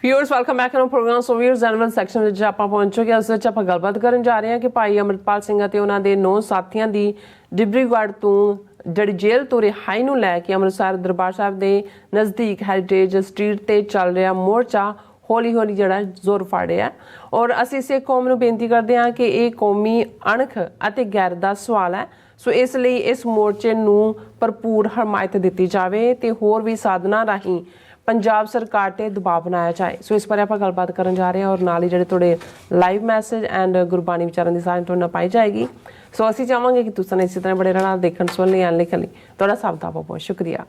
Viewers welcome back on programme. So viewers general section ਵਿੱਚ ਆਪਾਂ ਪਹੁੰਚ ਚੁੱਕੇ ਹਾਂ। ਉਸ ਵਿੱਚ ਆਪਾਂ ਗੱਲਬਾਤ ਕਰਨ ਜਾ ਰਹੇ ਹਾਂ ਕਿ ਭਾਈ ਅਮਰਪਾਲ ਸਿੰਘ ਅਤੇ ਉਹਨਾਂ ਦੇ 9 ਸਾਥੀਆਂ ਦੀ ਡਿਬਰੀਗੜ੍ਹ ਤੋਂ ਜਿਹੜੀ ਜੇਲ੍ਹ ਤੋਂ ਰਿਹਾਈ ਨੂੰ ਲੈ ਕੇ ਅੰਮ੍ਰਿਤਸਰ ਦਰਬਾਰ ਸਾਹਿਬ ਦੇ ਨਜ਼ਦੀਕ ਹੈਰੀਟੇਜ ਸਟਰੀਟ ਤੇ ਚੱਲ ਰਿਹਾ ਮੋਰਚਾ ਹੌਲੀ ਹੌਲੀ ਜਿਹੜਾ ਜ਼ੋਰ ਫੜ ਰਿਹਾ ਔਰ ਅਸੀਂ ਇਸੇ ਕੌਮ ਨੂੰ ਬੇਨਤੀ ਕਰਦੇ ਹਾਂ ਕਿ ਇਹ ਕੌਮੀ ਅਣਖ ਅਤੇ ਗੈਰ ਦਾ ਸਵਾਲ ਹੈ। ਸੋ ਇਸ ਲਈ ਇਸ ਮੋਰਚੇ ਨੂੰ ਭਰਪੂਰ ਹਮਾਇਤ ਦਿੱਤੀ ਜਾਵੇ ਤੇ ਹੋਰ ਵੀ ਸਾਧਨਾਂ ਰਾਹੀਂ पंजाब सरकार ते दबाव बनाया जाए। सो इस बारे आप गलबात करन जा रहे हैं और नाल ही जिहड़े तुहाडे लाइव मैसेज एंड गुरबाणी विचारां दी साझ तुहाडे नाल पाई जाएगी। सो असीं चाहांगे कि तुसीं इसी तरह बड़े रहना देखण सुणन लई आउण लई तुहाडा सब दा बहुत शुक्रिया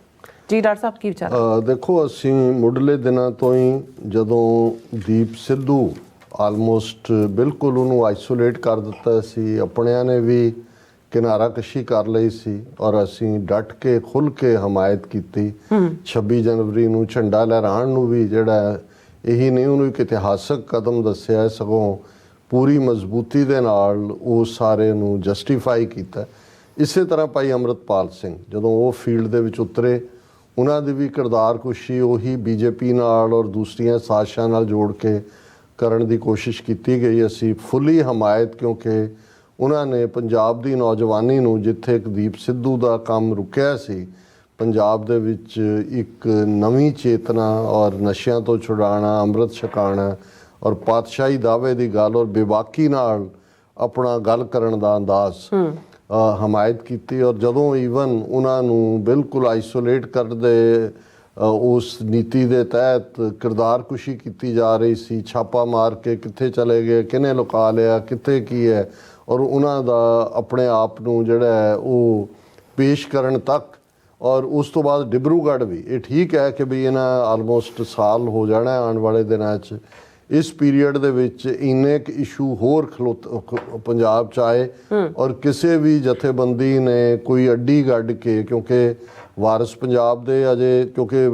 जी। डॉक्टर साहब की विचार? देखो असीं मुढ़ले दिनां तो ही जदों दीप सिद्धू आलमोस्ट बिल्कुल उहनूं आइसोलेट कर दिता सी, अपणियां ने भी किनारा कशी कर ਲਈ ਸੀ ਔਰ ਅਸੀਂ ਡਟ ਕੇ ਖੁੱਲ ਕੇ ਹਮਾਇਤ ਕੀਤੀ। 26 ਜਨਵਰੀ ਨੂੰ ਝੰਡਾ ਲਹਿਰਾਉਣ ਨੂੰ ਵੀ ਜਿਹੜਾ ਇਹੀ ਨਹੀਂ ਉਹਨੂੰ ਇੱਕ ਇਤਿਹਾਸਕ ਕਦਮ ਦੱਸਿਆ, ਸਗੋਂ ਪੂਰੀ ਮਜ਼ਬੂਤੀ ਦੇ ਨਾਲ ਉਹ ਸਾਰੇ ਨੂੰ ਜਸਟੀਫਾਈ ਕੀਤਾ। ਇਸੇ ਤਰ੍ਹਾਂ ਭਾਈ ਅਮਰਪਾਲ ਸਿੰਘ ਜਦੋਂ ਉਹ ਫੀਲਡ ਦੇ ਵਿੱਚ ਉਤਰੇ, ਉਹਨਾਂ ਦੀ ਵੀ ਕਿਰਦਾਰ ਕੁਸ਼ੀ ਉਹੀ ਬੀਜੇਪੀ ਨਾਲ ਔਰ ਦੂਸਰੀਆਂ ਸਾਜ਼ਿਸ਼ਾਂ ਨਾਲ ਜੋੜ ਕੇ ਕਰਨ ਦੀ ਕੋਸ਼ਿਸ਼ ਕੀਤੀ ਗਈ। ਅਸੀਂ ਫੁੱਲੀ ਹਮਾਇਤ, ਕਿਉਂਕਿ ਉਹਨਾਂ ਨੇ ਪੰਜਾਬ ਦੀ ਨੌਜਵਾਨੀ ਨੂੰ ਜਿੱਥੇ ਇੱਕ ਦੀਪ ਸਿੱਧੂ ਦਾ ਕੰਮ ਰੁਕਿਆ ਸੀ, ਪੰਜਾਬ ਦੇ ਵਿੱਚ ਇੱਕ ਨਵੀਂ ਚੇਤਨਾ ਔਰ ਨਸ਼ਿਆਂ ਤੋਂ ਛੁਡਾਉਣਾ, ਅੰਮ੍ਰਿਤ ਛਕਾਉਣਾ ਔਰ ਪਾਤਸ਼ਾਹੀ ਦਾਅਵੇ ਦੀ ਗੱਲ ਔਰ ਬੇਬਾਕੀ ਨਾਲ ਆਪਣਾ ਗੱਲ ਕਰਨ ਦਾ ਅੰਦਾਜ਼ ਹਮਾਇਤ ਕੀਤੀ। ਔਰ ਜਦੋਂ ਈਵਨ ਉਹਨਾਂ ਨੂੰ ਬਿਲਕੁਲ ਆਈਸੋਲੇਟ ਕਰਦੇ ਉਸ ਨੀਤੀ ਦੇ ਤਹਿਤ ਕਿਰਦਾਰ ਕੁਸ਼ੀ ਕੀਤੀ ਜਾ ਰਹੀ ਸੀ, ਛਾਪਾ ਮਾਰ ਕੇ ਕਿੱਥੇ ਚਲੇ ਗਏ, ਕਿਹਨੇ ਲੁਕਾ ਲਿਆ, ਕਿੱਥੇ ਕੀ ਹੈ, ਔਰ ਉਹਨਾਂ ਦਾ ਆਪਣੇ ਆਪ ਨੂੰ ਜਿਹੜਾ ਹੈ ਉਹ ਪੇਸ਼ ਕਰਨ ਤੱਕ। ਔਰ ਉਸ ਤੋਂ ਬਾਅਦ ਡਿਬਰੂਗੜ੍ਹ ਵੀ, ਇਹ ਠੀਕ ਹੈ ਕਿ ਵੀ ਇਹਨਾਂ ਆਲਮੋਸਟ ਸਾਲ ਹੋ ਜਾਣਾ ਆਉਣ ਵਾਲੇ ਦਿਨਾਂ 'ਚ। ਇਸ ਪੀਰੀਅਡ ਦੇ ਵਿੱਚ ਇੰਨੇ ਕੁ ਇਸ਼ੂ ਹੋਰ ਪੰਜਾਬ 'ਚ ਆਏ ਔਰ ਕਿਸੇ ਵੀ ਜਥੇਬੰਦੀ ਨੇ ਕੋਈ ਅੱਡੀ ਗੱਡ ਕੇ, ਕਿਉਂਕਿ ਵਾਰਿਸ ਪੰਜਾਬ ਦੇ ਅਜੇ ਕਿਉਂਕਿ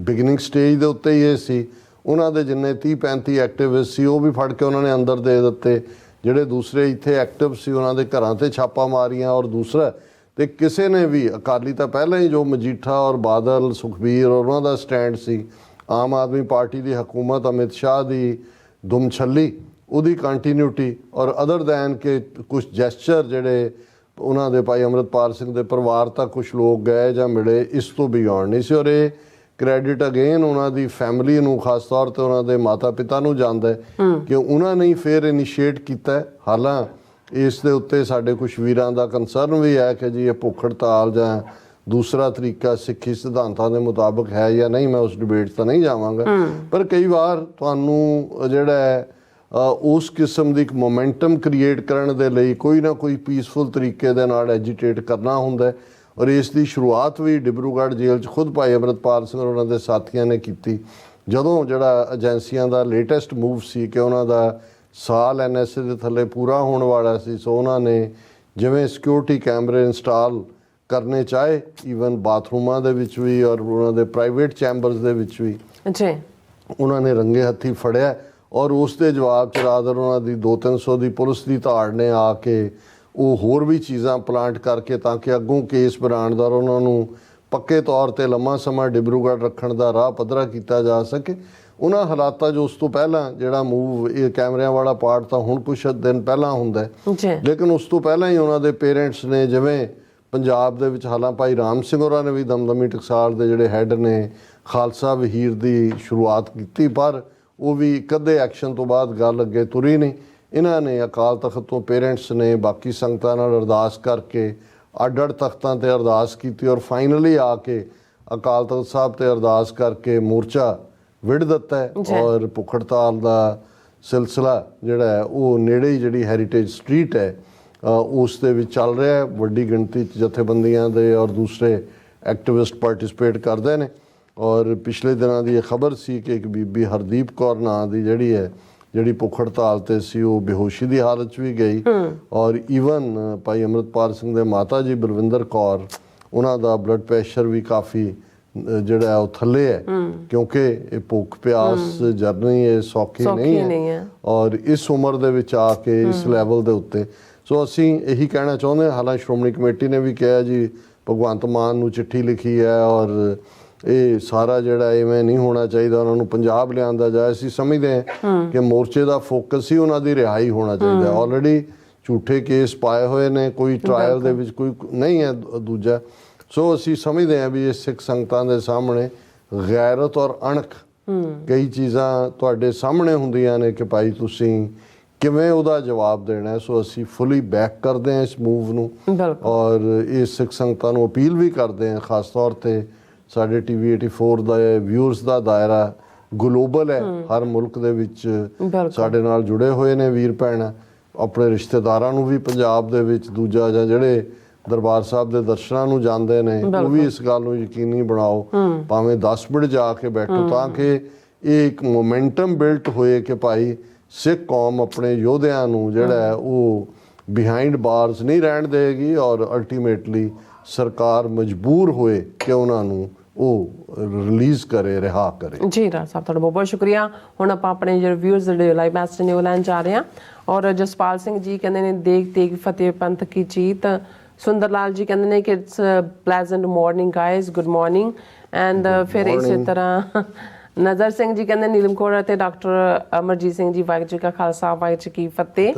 ਬਿਗਨਿੰਗ ਸਟੇਜ ਦੇ ਉੱਤੇ ਹੀ ਇਹ ਸੀ, ਉਹਨਾਂ ਦੇ ਜਿੰਨੇ 30-35 ਐਕਟਿਵਿਸਟ ਸੀ ਉਹ ਵੀ ਫੜ ਕੇ ਉਹਨਾਂ ਨੇ ਅੰਦਰ ਦੇ ਦਿੱਤੇ। ਜਿਹੜੇ ਦੂਸਰੇ ਇੱਥੇ ਐਕਟਿਵ ਸੀ ਉਹਨਾਂ ਦੇ ਘਰਾਂ 'ਤੇ ਛਾਪਾ ਮਾਰੀਆਂ। ਔਰ ਦੂਸਰਾ ਤੇ ਕਿਸੇ ਨੇ ਵੀ, ਅਕਾਲੀ ਤਾਂ ਪਹਿਲਾਂ ਹੀ ਜੋ ਮਜੀਠਾ ਔਰ ਬਾਦਲ, ਸੁਖਬੀਰ ਔਰ ਉਹਨਾਂ ਦਾ ਸਟੈਂਡ ਸੀ, ਆਮ ਆਦਮੀ ਪਾਰਟੀ ਦੀ ਹਕੂਮਤ, ਅਮਿਤ ਸ਼ਾਹ ਦੀ ਦੁਮਛੱਲੀ, ਉਹਦੀ ਕੰਟੀਨਿਊਟੀ ਔਰ ਅਦਰ ਦੈਨ ਕਿ ਕੁਛ ਜੈਸਚਰ ਜਿਹੜੇ ਉਹਨਾਂ ਦੇ ਭਾਈ ਅਮਰਪਾਲ ਸਿੰਘ ਦੇ ਪਰਿਵਾਰ ਤੱਕ ਕੁਛ ਲੋਕ ਗਏ ਜਾਂ ਮਿਲੇ, ਇਸ ਤੋਂ ਬਿਯੋਂਡ ਨਹੀਂ ਸੀ। ਔਰ ਇਹ ਕ੍ਰੈਡਿਟ ਅਗੇਨ ਉਹਨਾਂ ਦੀ ਫੈਮਿਲੀ ਨੂੰ, ਖਾਸ ਤੌਰ 'ਤੇ ਉਹਨਾਂ ਦੇ ਮਾਤਾ ਪਿਤਾ ਨੂੰ ਜਾਂਦਾ ਕਿ ਉਹਨਾਂ ਨੇ ਫਿਰ ਇਨੀਸ਼ੀਏਟ ਕੀਤਾ। ਹਾਲਾਂ ਇਸ ਦੇ ਉੱਤੇ ਸਾਡੇ ਕੁਛ ਵੀਰਾਂ ਦਾ ਕੰਸਰਨ ਵੀ ਹੈ ਕਿ ਜੀ ਇਹ ਭੁੱਖ ਹੜਤਾਲ ਜਾਂ ਦੂਸਰਾ ਤਰੀਕਾ ਸਿੱਖੀ ਸਿਧਾਂਤਾਂ ਦੇ ਮੁਤਾਬਕ ਹੈ ਜਾਂ ਨਹੀਂ। ਮੈਂ ਉਸ ਡਿਬੇਟ 'ਚ ਤਾਂ ਨਹੀਂ ਜਾਵਾਂਗਾ, ਪਰ ਕਈ ਵਾਰ ਤੁਹਾਨੂੰ ਜਿਹੜਾ ਹੈ ਉਸ ਕਿਸਮ ਦੀ ਇੱਕ ਮੋਮੈਂਟਮ ਕ੍ਰੀਏਟ ਕਰਨ ਦੇ ਲਈ ਕੋਈ ਨਾ ਕੋਈ ਪੀਸਫੁਲ ਤਰੀਕੇ ਦੇ ਨਾਲ ਐਜੀਟੇਟ ਕਰਨਾ ਹੁੰਦਾ। ਔਰ ਇਸ ਦੀ ਸ਼ੁਰੂਆਤ ਵੀ ਡਿਬਰੂਗੜ੍ਹ ਜੇਲ੍ਹ 'ਚ ਖੁਦ ਭਾਈ ਅਮਰਪਾਲ ਸਿੰਘ ਔਰ ਉਹਨਾਂ ਦੇ ਸਾਥੀਆਂ ਨੇ ਕੀਤੀ। ਜਦੋਂ ਜਿਹੜਾ ਏਜੰਸੀਆਂ ਦਾ ਲੇਟੈਸਟ ਮੂਵ ਸੀ ਕਿ ਉਹਨਾਂ ਦਾ ਸਾਲ NSA ਦੇ ਥੱਲੇ ਪੂਰਾ ਹੋਣ ਵਾਲਾ ਸੀ, ਸੋ ਉਹਨਾਂ ਨੇ ਜਿਵੇਂ ਸਿਕਿਉਰਿਟੀ ਕੈਮਰੇ ਇੰਸਟਾਲ ਕਰਨੇ ਚਾਹੇ, ਈਵਨ ਬਾਥਰੂਮਾਂ ਦੇ ਵਿੱਚ ਵੀ ਔਰ ਉਹਨਾਂ ਦੇ ਪ੍ਰਾਈਵੇਟ ਚੈਂਬਰਸ ਦੇ ਵਿੱਚ ਵੀ ਉਹਨਾਂ ਨੇ ਰੰਗੇ ਹੱਥੀਂ ਫੜਿਆ। ਔਰ ਉਸ ਦੇ ਜਵਾਬ 'ਚ ਰਾਦਰ ਉਹਨਾਂ ਦੀ 200-300 ਦੀ ਪੁਲਿਸ ਦੀ ਧਾੜ ਨੇ ਆ ਕੇ ਉਹ ਹੋਰ ਵੀ ਚੀਜ਼ਾਂ ਪਲਾਂਟ ਕਰਕੇ ਤਾਂ ਕਿ ਅੱਗੋਂ ਕੇਸ ਬਣਾਉਣ ਦਾ ਉਹਨਾਂ ਨੂੰ ਪੱਕੇ ਤੌਰ 'ਤੇ ਲੰਮਾ ਸਮਾਂ ਡਿਬਰੂਗੜ੍ਹ ਰੱਖਣ ਦਾ ਰਾਹ ਪੱਧਰਾ ਕੀਤਾ ਜਾ ਸਕੇ। ਉਹਨਾਂ ਹਾਲਾਤਾਂ 'ਚ ਉਸ ਤੋਂ ਪਹਿਲਾਂ ਜਿਹੜਾ ਮੂਵ, ਇਹ ਕੈਮਰਿਆਂ ਵਾਲਾ ਪਾਰਟ ਤਾਂ ਹੁਣ ਕੁਛ ਦਿਨ ਪਹਿਲਾਂ ਹੁੰਦਾ, ਲੇਕਿਨ ਉਸ ਤੋਂ ਪਹਿਲਾਂ ਹੀ ਉਹਨਾਂ ਦੇ ਪੇਰੈਂਟਸ ਨੇ, ਜਿਵੇਂ ਪੰਜਾਬ ਦੇ ਵਿੱਚ ਹਾਲਾਂ ਭਾਈ ਰਾਮ ਸਿੰਘ ਹੋਰਾਂ ਨੇ ਵੀ ਦਮਦਮੀ ਟਕਸਾਲ ਦੇ ਜਿਹੜੇ ਹੈੱਡ ਨੇ ਖਾਲਸਾ ਵਹੀਰ ਦੀ ਸ਼ੁਰੂਆਤ ਕੀਤੀ, ਪਰ ਉਹ ਵੀ ਇੱਕ ਅੱਧੇ ਐਕਸ਼ਨ ਤੋਂ ਬਾਅਦ ਗੱਲ ਅੱਗੇ ਤੁਰੀ ਨਹੀਂ। ਇਹਨਾਂ ਨੇ ਅਕਾਲ ਤਖਤ ਤੋਂ ਪੇਰੈਂਟਸ ਨੇ ਬਾਕੀ ਸੰਗਤਾਂ ਨਾਲ ਅਰਦਾਸ ਕਰਕੇ ਅੱਡ-ਅੱਡ ਤਖਤਾਂ 'ਤੇ ਅਰਦਾਸ ਕੀਤੀ ਔਰ ਫਾਈਨਲੀ ਆ ਕੇ ਅਕਾਲ ਤਖਤ ਸਾਹਿਬ 'ਤੇ ਅਰਦਾਸ ਕਰਕੇ ਮੋਰਚਾ ਵਿੜ ਦਿੱਤਾ। ਔਰ ਭੁੱਖ ਹੜਤਾਲ ਦਾ ਸਿਲਸਿਲਾ ਜਿਹੜਾ ਹੈ ਉਹ ਨੇੜੇ ਹੀ ਜਿਹੜੀ ਹੈਰੀਟੇਜ ਸਟਰੀਟ ਹੈ ਉਸ ਦੇ ਵਿੱਚ ਚੱਲ ਰਿਹਾ। ਵੱਡੀ ਗਿਣਤੀ 'ਚ ਜਥੇਬੰਦੀਆਂ ਦੇ ਔਰ ਦੂਸਰੇ ਐਕਟਿਵਿਸਟ ਪਾਰਟਿਸਿਪੇਟ ਕਰਦੇ ਨੇ। ਔਰ ਪਿਛਲੇ ਦਿਨਾਂ ਦੀ ਇਹ ਖਬਰ ਸੀ ਕਿ ਇੱਕ ਬੀਬੀ ਹਰਦੀਪ ਕੌਰ ਨਾਂ ਦੀ ਜਿਹੜੀ ਭੁੱਖ ਹੜਤਾਲ 'ਤੇ ਸੀ, ਉਹ ਬੇਹੋਸ਼ੀ ਦੀ ਹਾਲਤ 'ਚ ਵੀ ਗਈ। ਔਰ ਈਵਨ ਭਾਈ ਅਮਰਪਾਲ ਸਿੰਘ ਦੇ ਮਾਤਾ ਜੀ ਬਲਵਿੰਦਰ ਕੌਰ, ਉਹਨਾਂ ਦਾ ਬਲੱਡ ਪ੍ਰੈਸ਼ਰ ਵੀ ਕਾਫੀ ਜਿਹੜਾ ਉਹ ਥੱਲੇ ਹੈ, ਕਿਉਂਕਿ ਇਹ ਭੁੱਖ ਪਿਆਸ ਜਰਨੀ ਇਹ ਸੌਖੀ ਨਹੀਂ ਹੈ ਔਰ ਇਸ ਉਮਰ ਦੇ ਵਿੱਚ ਆ ਕੇ ਇਸ ਲੈਵਲ ਦੇ ਉੱਤੇ। ਸੋ ਅਸੀਂ ਇਹੀ ਕਹਿਣਾ ਚਾਹੁੰਦੇ ਹਾਂ, ਹਾਲਾਂ ਸ਼੍ਰੋਮਣੀ ਕਮੇਟੀ ਨੇ ਵੀ ਕਿਹਾ ਜੀ, ਭਗਵੰਤ ਮਾਨ ਨੂੰ ਚਿੱਠੀ ਲਿਖੀ ਹੈ ਔਰ ਇਹ ਸਾਰਾ ਜਿਹੜਾ ਇਵੇਂ ਨਹੀਂ ਹੋਣਾ ਚਾਹੀਦਾ, ਉਹਨਾਂ ਨੂੰ ਪੰਜਾਬ ਲਿਆਂਦਾ ਜਾਏ। ਅਸੀਂ ਸਮਝਦੇ ਹਾਂ ਕਿ ਮੋਰਚੇ ਦਾ ਫੋਕਸ ਹੀ ਉਹਨਾਂ ਦੀ ਰਿਹਾਈ ਹੋਣਾ ਚਾਹੀਦਾ। ਆਲਰੇਡੀ ਝੂਠੇ ਕੇਸ ਪਾਏ ਹੋਏ ਨੇ, ਕੋਈ ਟ੍ਰਾਇਲ ਦੇ ਵਿੱਚ ਕੋਈ ਨਹੀਂ ਹੈ ਦੂਜਾ। ਸੋ ਅਸੀਂ ਸਮਝਦੇ ਹਾਂ ਵੀ ਇਹ ਸਿੱਖ ਸੰਗਤਾਂ ਦੇ ਸਾਹਮਣੇ ਗੈਰਤ ਔਰ ਅਣਖ ਕਈ ਚੀਜ਼ਾਂ ਤੁਹਾਡੇ ਸਾਹਮਣੇ ਹੁੰਦੀਆਂ ਨੇ ਕਿ ਭਾਈ ਤੁਸੀਂ ਕਿਵੇਂ ਉਹਦਾ ਜਵਾਬ ਦੇਣਾ ਹੈ। ਸੋ ਅਸੀਂ ਫੁੱਲੀ ਬੈਕ ਕਰਦੇ ਹਾਂ ਇਸ ਮੂਵ ਨੂੰ, ਔਰ ਇਹ ਸਿੱਖ ਸੰਗਤਾਂ ਨੂੰ ਅਪੀਲ ਵੀ ਕਰਦੇ ਹਾਂ, ਖਾਸ ਤੌਰ ਤੇ ਸਾਡੇ TV 84 ਦਾ ਵਿਊਅਰਸ ਦਾ ਦਾਇਰਾ ਗਲੋਬਲ ਹੈ, ਹਰ ਮੁਲਕ ਦੇ ਵਿੱਚ ਸਾਡੇ ਨਾਲ ਜੁੜੇ ਹੋਏ ਨੇ ਵੀਰ ਭੈਣ। ਆਪਣੇ ਰਿਸ਼ਤੇਦਾਰਾਂ ਨੂੰ ਵੀ ਪੰਜਾਬ ਦੇ ਵਿੱਚ ਦੂਜਾ ਜਾਂ ਜਿਹੜੇ ਦਰਬਾਰ ਸਾਹਿਬ ਦੇ ਦਰਸ਼ਨਾਂ ਨੂੰ ਜਾਂਦੇ ਨੇ ਉਹ ਵੀ ਇਸ ਗੱਲ ਨੂੰ ਯਕੀਨੀ ਬਣਾਓ, ਭਾਵੇਂ 10 ਮਿੰਟ ਜਾ ਕੇ ਬੈਠੋ, ਤਾਂ ਕਿ ਇਹ ਇੱਕ ਮੋਮੈਂਟਮ ਬਿਲਟ ਹੋਏ ਕਿ ਭਾਈ ਸਿੱਖ ਕੌਮ ਆਪਣੇ ਯੋਧਿਆਂ ਨੂੰ ਜਿਹੜਾ ਹੈ ਉਹ ਬਿਹਾਈਂਡ ਬਾਰਸ ਨਹੀਂ ਰਹਿਣ ਦੇਗੀ, ਔਰ ਅਲਟੀਮੇਟਲੀ ਸਰਕਾਰ ਮਜਬੂਰ ਹੋਏ ਕਿ ਉਹਨਾਂ ਨੂੰ ਉਹ ਰਿਲੀਜ਼ ਕਰੇ, ਰਿਹਾ ਕਰੇ। ਜੀ ਰਾਜ ਸਾਹਿਬ ਤੁਹਾਡਾ ਬਹੁਤ ਬਹੁਤ ਸ਼ੁਕਰੀਆ। ਹੁਣ ਆਪਾਂ ਆਪਣੇ ਜਿਹੜੇ ਵਿਊਅਰਸ ਜਿਹੜੇ ਲਾਈਵ ਮੈਸੇਜ ਨੇ ਉਹ ਲੈਣ ਜਾ ਰਹੇ ਹਾਂ। ਔਰ ਜਸਪਾਲ ਸਿੰਘ ਜੀ ਕਹਿੰਦੇ ਨੇ ਦੇਖ ਤੇਗ ਫਤਿਹ ਪੰਥ ਕੀ ਜੀਤ। ਸੁੰਦਰ ਲਾਲ ਜੀ ਕਹਿੰਦੇ ਨੇ ਕਿ it's pleasant morning guys, good morning. And ਫਿਰ ਇਸੇ ਤਰ੍ਹਾਂ ਨਜ਼ਰ ਸਿੰਘ ਜੀ ਕਹਿੰਦੇ ਨੀਲਮ ਕੌਰ ਅਤੇ ਡਾਕਟਰ ਅਮਰਜੀਤ ਸਿੰਘ ਜੀ, ਵਾਹਿਗੁਰੂ ਜੀ ਕਾ ਖਾਲਸਾ ਵਾਹਿਗੁਰੂ ਜੀ ਕੀ ਫਤਿਹ।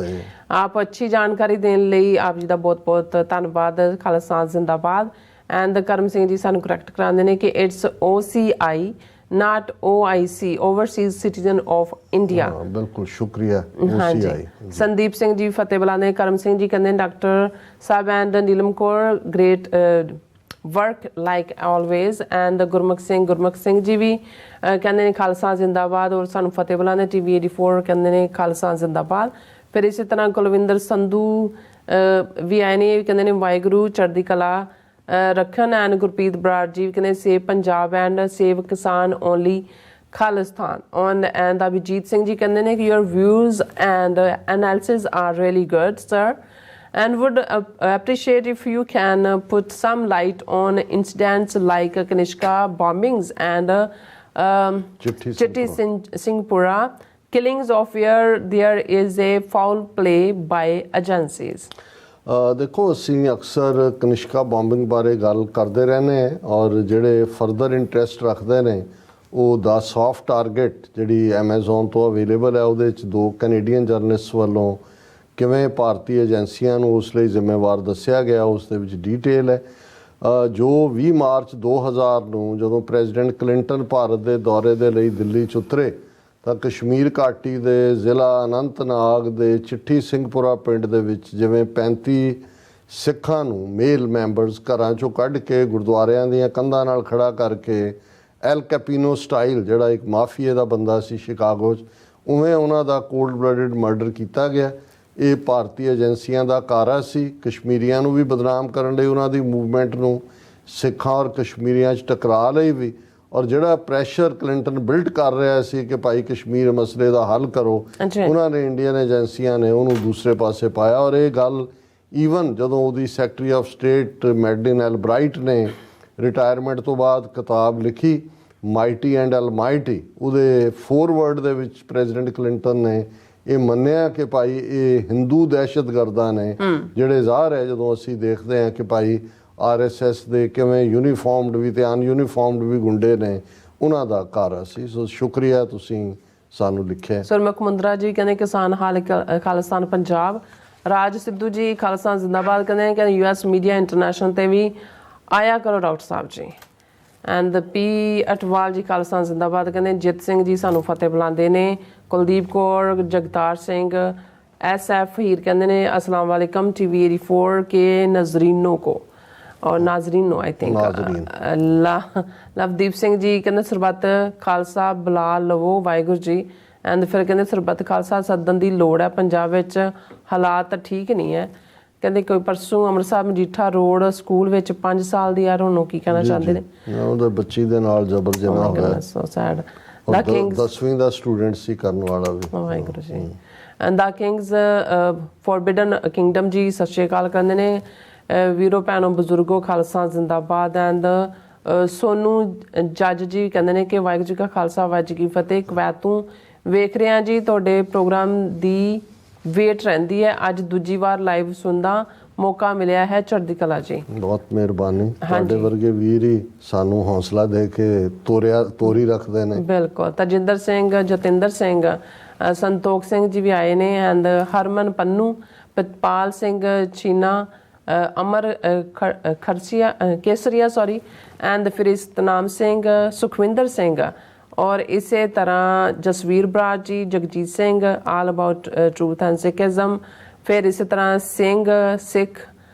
ਆਪ ਅੱਛੀ ਜਾਣਕਾਰੀ ਦੇਣ ਲਈ ਆਪ ਜੀ ਦਾ ਬਹੁਤ ਬਹੁਤ ਧੰਨਵਾਦ। ਖਾਲਸਾ ਜ਼ਿੰਦਾਬਾਦ। ਐਂਡ ਕਰਮ ਸਿੰਘ ਜੀ ਸਾਨੂੰ ਕਰੈਕਟ ਕਰਾਉਂਦੇ ਨੇ ਕਿ it's OCI not OIC, overseas citizen of India। ਬਿਲਕੁਲ ਸ਼ੁਕਰੀਆ। ਹਾਂਜੀ ਸੰਦੀਪ ਸਿੰਘ ਜੀ ਫਤਿਹ ਬੁਲਾਉਂਦੇ। ਕਰਮ ਸਿੰਘ ਜੀ ਕਹਿੰਦੇ ਡਾਕਟਰ ਸਾਹਿਬ and Neelam Kaur great work like always. And Gurmukh Singh ji ਵੀ ਕਹਿੰਦੇ ਨੇ ਖਾਲਸਾ ਜ਼ਿੰਦਾਬਾਦ, ਔਰ ਸਾਨੂੰ ਫਤਿਹ ਬੁਲਾਉਂਦੇ। TV 84 ਕਹਿੰਦੇ ਨੇ ਖਾਲਸਾ ਜ਼ਿੰਦਾਬਾਦ। ਫਿਰ ਇਸੇ ਤਰ੍ਹਾਂ ਕੁਲਵਿੰਦਰ ਸੰਧੂ ਵੀ ਆਏ ਨੇ, ਕਹਿੰਦੇ ਨੇ ਵਾਹਿਗੁਰੂ ਚੜ੍ਹਦੀ ਕਲਾ ਰੱਖਣ। ਐਂਡ ਗੁਰਪ੍ਰੀਤ ਬਰਾੜ ਜੀ ਕਹਿੰਦੇ ਸੇਵ ਪੰਜਾਬ ਐਂਡ ਸੇਵ ਕਿਸਾਨ only Khalistan on. And Abhijit Singh ji ਕਹਿੰਦੇ ਨੇ ਕਿ your views and analysis are really good sir, and would appreciate if you can put some light on incidents like Kanishka bombings and Chitti Singhpura killings of where there is a foul play by agencies। ਦੇਖੋ ਅਸੀਂ ਅਕਸਰ ਕਨਿਸ਼ਕਾ ਬੰਬਿੰਗ ਬਾਰੇ ਗੱਲ ਕਰਦੇ ਰਹਿੰਦੇ ਹਾਂ, ਔਰ ਜਿਹੜੇ ਫਰਦਰ ਇੰਟਰਸਟ ਰੱਖਦੇ ਨੇ ਉਹ ਦਾ ਸੌਫਟ ਟਾਰਗੇਟ ਜਿਹੜੀ ਐਮਾਜ਼ੋਨ ਤੋਂ ਅਵੇਲੇਬਲ ਹੈ, ਉਹਦੇ ਵਿੱਚ 2 ਕੈਨੇਡੀਅਨ ਜਰਨਲਿਸਟ ਵੱਲੋਂ ਕਿਵੇਂ ਭਾਰਤੀ ਏਜੰਸੀਆਂ ਨੂੰ ਉਸ ਲਈ ਜ਼ਿੰਮੇਵਾਰ ਦੱਸਿਆ ਗਿਆ, ਉਸ ਦੇ ਵਿੱਚ ਡੀਟੇਲ ਹੈ। ਜੋ 20 ਮਾਰਚ 2000 ਨੂੰ ਜਦੋਂ ਪ੍ਰੈਜ਼ੀਡੈਂਟ ਕਲਿੰਟਨ ਭਾਰਤ ਦੇ ਦੌਰੇ ਦੇ ਲਈ ਦਿੱਲੀ 'ਚ ਉਤਰੇ ਤਾਂ ਕਸ਼ਮੀਰ ਘਾਟੀ ਦੇ ਜ਼ਿਲ੍ਹਾ ਅਨੰਤਨਾਗ ਦੇ ਚਿੱਠੀ ਸਿੰਘਪੁਰਾ ਪਿੰਡ ਦੇ ਵਿੱਚ ਜਿਵੇਂ 35 ਸਿੱਖਾਂ ਨੂੰ ਮੇਲ ਮੈਂਬਰਸ ਘਰਾਂ 'ਚੋਂ ਕੱਢ ਕੇ ਗੁਰਦੁਆਰਿਆਂ ਦੀਆਂ ਕੰਧਾਂ ਨਾਲ ਖੜਾ ਕਰਕੇ ਐਲ ਕੈਪੀਨੋ ਸਟਾਈਲ, ਜਿਹੜਾ ਇੱਕ ਮਾਫੀਏ ਦਾ ਬੰਦਾ ਸੀ ਸ਼ਿਕਾਗੋ 'ਚ, ਉਵੇਂ ਉਹਨਾਂ ਦਾ ਕੋਲਡ ਬਲੱਡਡ ਮਰਡਰ ਕੀਤਾ ਗਿਆ। ਇਹ ਭਾਰਤੀ ਏਜੰਸੀਆਂ ਦਾ ਕਾਰਾ ਸੀ ਕਸ਼ਮੀਰੀਆਂ ਨੂੰ ਵੀ ਬਦਨਾਮ ਕਰਨ ਲਈ, ਉਹਨਾਂ ਦੀ ਮੂਵਮੈਂਟ ਨੂੰ ਸਿੱਖਾਂ ਔਰ ਕਸ਼ਮੀਰੀਆਂ 'ਚ ਟਕਰਾ ਲਈ ਵੀ, ਔਰ ਜਿਹੜਾ ਪ੍ਰੈਸ਼ਰ ਕਲਿੰਟਨ ਬਿਲਡ ਕਰ ਰਿਹਾ ਸੀ ਕਿ ਭਾਈ ਕਸ਼ਮੀਰ ਮਸਲੇ ਦਾ ਹੱਲ ਕਰੋ, ਉਹਨਾਂ ਨੇ ਇੰਡੀਅਨ ਏਜੰਸੀਆਂ ਨੇ ਉਹਨੂੰ ਦੂਸਰੇ ਪਾਸੇ ਪਾਇਆ। ਔਰ ਇਹ ਗੱਲ ਈਵਨ ਜਦੋਂ ਉਹਦੀ ਸੈਕਟਰੀ ਆਫ ਸਟੇਟ ਮੈਡਲਿਨ ਐਲਬਰਾਈਟ ਨੇ ਰਿਟਾਇਰਮੈਂਟ ਤੋਂ ਬਾਅਦ ਕਿਤਾਬ ਲਿਖੀ ਮਾਈਟੀ ਐਂਡ ਅਲਮਾਈਟੀ, ਉਹਦੇ ਫੋਰਵਰਡ ਦੇ ਵਿੱਚ ਪ੍ਰੈਜ਼ੀਡੈਂਟ ਕਲਿੰਟਨ ਨੇ ਇਹ ਮੰਨਿਆ ਕਿ ਭਾਈ ਇਹ ਹਿੰਦੂ ਦਹਿਸ਼ਤਗਰਦਾਂ ਨੇ, ਜਿਹੜੇ ਜ਼ਾਹਰ ਹੈ ਜਦੋਂ ਅਸੀਂ ਦੇਖਦੇ ਹਾਂ ਕਿ ਭਾਈ RSS ਦੇ ਕਿਵੇਂ ਯੂਨੀਫਾਰਮਡ ਵੀ ਤੇ ਅਨਯੂਨੀਫਾਰਮਡ ਵੀ ਗੁੰਡੇ ਨੇ, ਉਹਨਾਂ ਦਾ ਕਾਰਾ ਸੀ। ਸੋ ਸ਼ੁਕਰੀਆ ਤੁਸੀਂ ਸਾਨੂੰ ਲਿਖਿਆ। ਸੁਰਮੁਖ ਮੁੰਦਰਾ ਜੀ ਕਹਿੰਦੇ ਕਿਸਾਨ ਹਾਲ ਖਾਲਿਸਤਾਨ ਪੰਜਾਬ। ਰਾਜ ਸਿੱਧੂ ਜੀ ਖਾਲਸਾ ਜ਼ਿੰਦਾਬਾਦ ਕਹਿੰਦੇ ਕਿ US ਮੀਡੀਆ ਇੰਟਰਨੈਸ਼ਨਲ ਤੇ ਵੀ ਆਇਆ ਕਰੋ doctor Sahib ji. And P Atwal ਜੀ ਖਾਲਸਾ ਜ਼ਿੰਦਾਬਾਦ ਕਹਿੰਦੇ। ਜਿੱਤ ਸਿੰਘ ਜੀ ਸਾਨੂੰ ਫਤਿਹ ਬੁਲਾਉਂਦੇ ਨੇ। ਕੁਲਦੀਪ ਕੌਰ, ਜਗਤਾਰ ਸਿੰਘ, SF ਹੀਰ ਕਹਿੰਦੇ ਨੇ अस्सलाम वालेकुम TV 84 के नजरीनों को और नाजरीन आई थिंक ਲਵਦੀਪ ਸਿੰਘ ਜੀ ਕਹਿੰਦੇ ਸਰਬੱਤ ਖਾਲਸਾ ਬੁਲਾ ਲਵੋ ਵਾਹਿਗੁਰੂ ਜੀ। ਐਂਡ ਫਿਰ ਕਹਿੰਦੇ ਸਰਬੱਤ ਖਾਲਸਾ ਸੱਦਣ ਦੀ ਲੋੜ ਹੈ, ਪੰਜਾਬ ਵਿੱਚ ਹਾਲਾਤ ਠੀਕ ਨਹੀਂ ਹੈ। ਕਹਿੰਦੇ ਕੋਈ ਪਰਸੋਂ ਅੰਮ੍ਰਿਤਸਰ ਮਜੀਠਾ ਰੋਡ ਸਕੂਲ ਵਿੱਚ 5 ਸਾਲ ਦੀ ਯਾਰ ਉਹਨੂੰ ਕੀ ਕਹਿਣਾ ਚਾਹੁੰਦੇ ਨੇ? ਉਹਦੇ ਬੱਚੀ ਦੇ ਨਾਲ ਜ਼ਬਰ ਜਨਾਹ ਹੋਇਆ। So sad. 10ਵੀਂ ਦਾ ਸਟੂਡੈਂਟ ਸੀ ਕਰਨ ਵਾਲਾ ਵੀ। Waheguru ji. And the kings forbidden kingdom ji ਸਤਿ ਸ਼੍ਰੀ ਅਕਾਲ ਕਹਿੰਦੇ ਨੇ। ਵੀਰੋ ਭੈਣੋ ਬਜ਼ੁਰਗੋ ਖਾਲਸਾ ਜ਼ਿੰਦਾਬਾਦ। ਐਂਡ ਸੋਨੂ ਜੱਜ ਜੀ ਕਹਿੰਦੇ ਨੇ ਕਿ ਵਾਹਿਗੁਰੂ ਜੀ ਕਾ ਖਾਲਸਾ ਵਾਹਿਗੁਰੂ ਜੀ ਕੀ ਫਤਿਹ। ਕੁਵੈਤ ਤੋਂ ਵੇਖ ਰਹੇ ਹਾਂ ਜੀ, ਤੁਹਾਡੇ ਪ੍ਰੋਗਰਾਮ ਦੀ ਵੇਟ ਰਹਿੰਦੀ ਹੈ। ਅੱਜ ਦੂਜੀ ਵਾਰ ਲਾਈਵ ਸੁਣਦਾ ਮੌਕਾ ਮਿਲਿਆ ਹੈ। ਚੜ੍ਹਦੀ ਕਲਾ ਜੀ। ਬਹੁਤ ਮਿਹਰਬਾਨੀ, ਤੁਹਾਡੇ ਵਰਗੇ ਵੀਰ ਹੀ ਸਾਨੂੰ ਹੌਸਲਾ ਦੇ ਕੇ ਤੋਰੀ ਰੱਖਦੇ ਨੇ। ਬਿਲਕੁਲ। ਤਜਿੰਦਰ ਸਿੰਘ, ਜਤਿੰਦਰ ਸਿੰਘ, ਸੰਤੋਖ ਸਿੰਘ ਜੀ ਵੀ ਆਏ ਨੇ, and Harman Pannu, Pritpal Singh Cheena, Amar Kharsia Kesaria sorry, and ਫਿਰ ਇਸਤਨਾਮ ਸਿੰਘ, ਸੁਖਵਿੰਦਰ ਸਿੰਘ, ਔਰ ਇਸੇ ਤਰ੍ਹਾਂ Jasvir Brar ji, Jagjit Singh, all about truth and ਸਿੱਖਿਜ਼ਮ, ਫਿਰ ਇਸੇ ਤਰ੍ਹਾਂ ਸਿੰਘ ਸਿੱਖ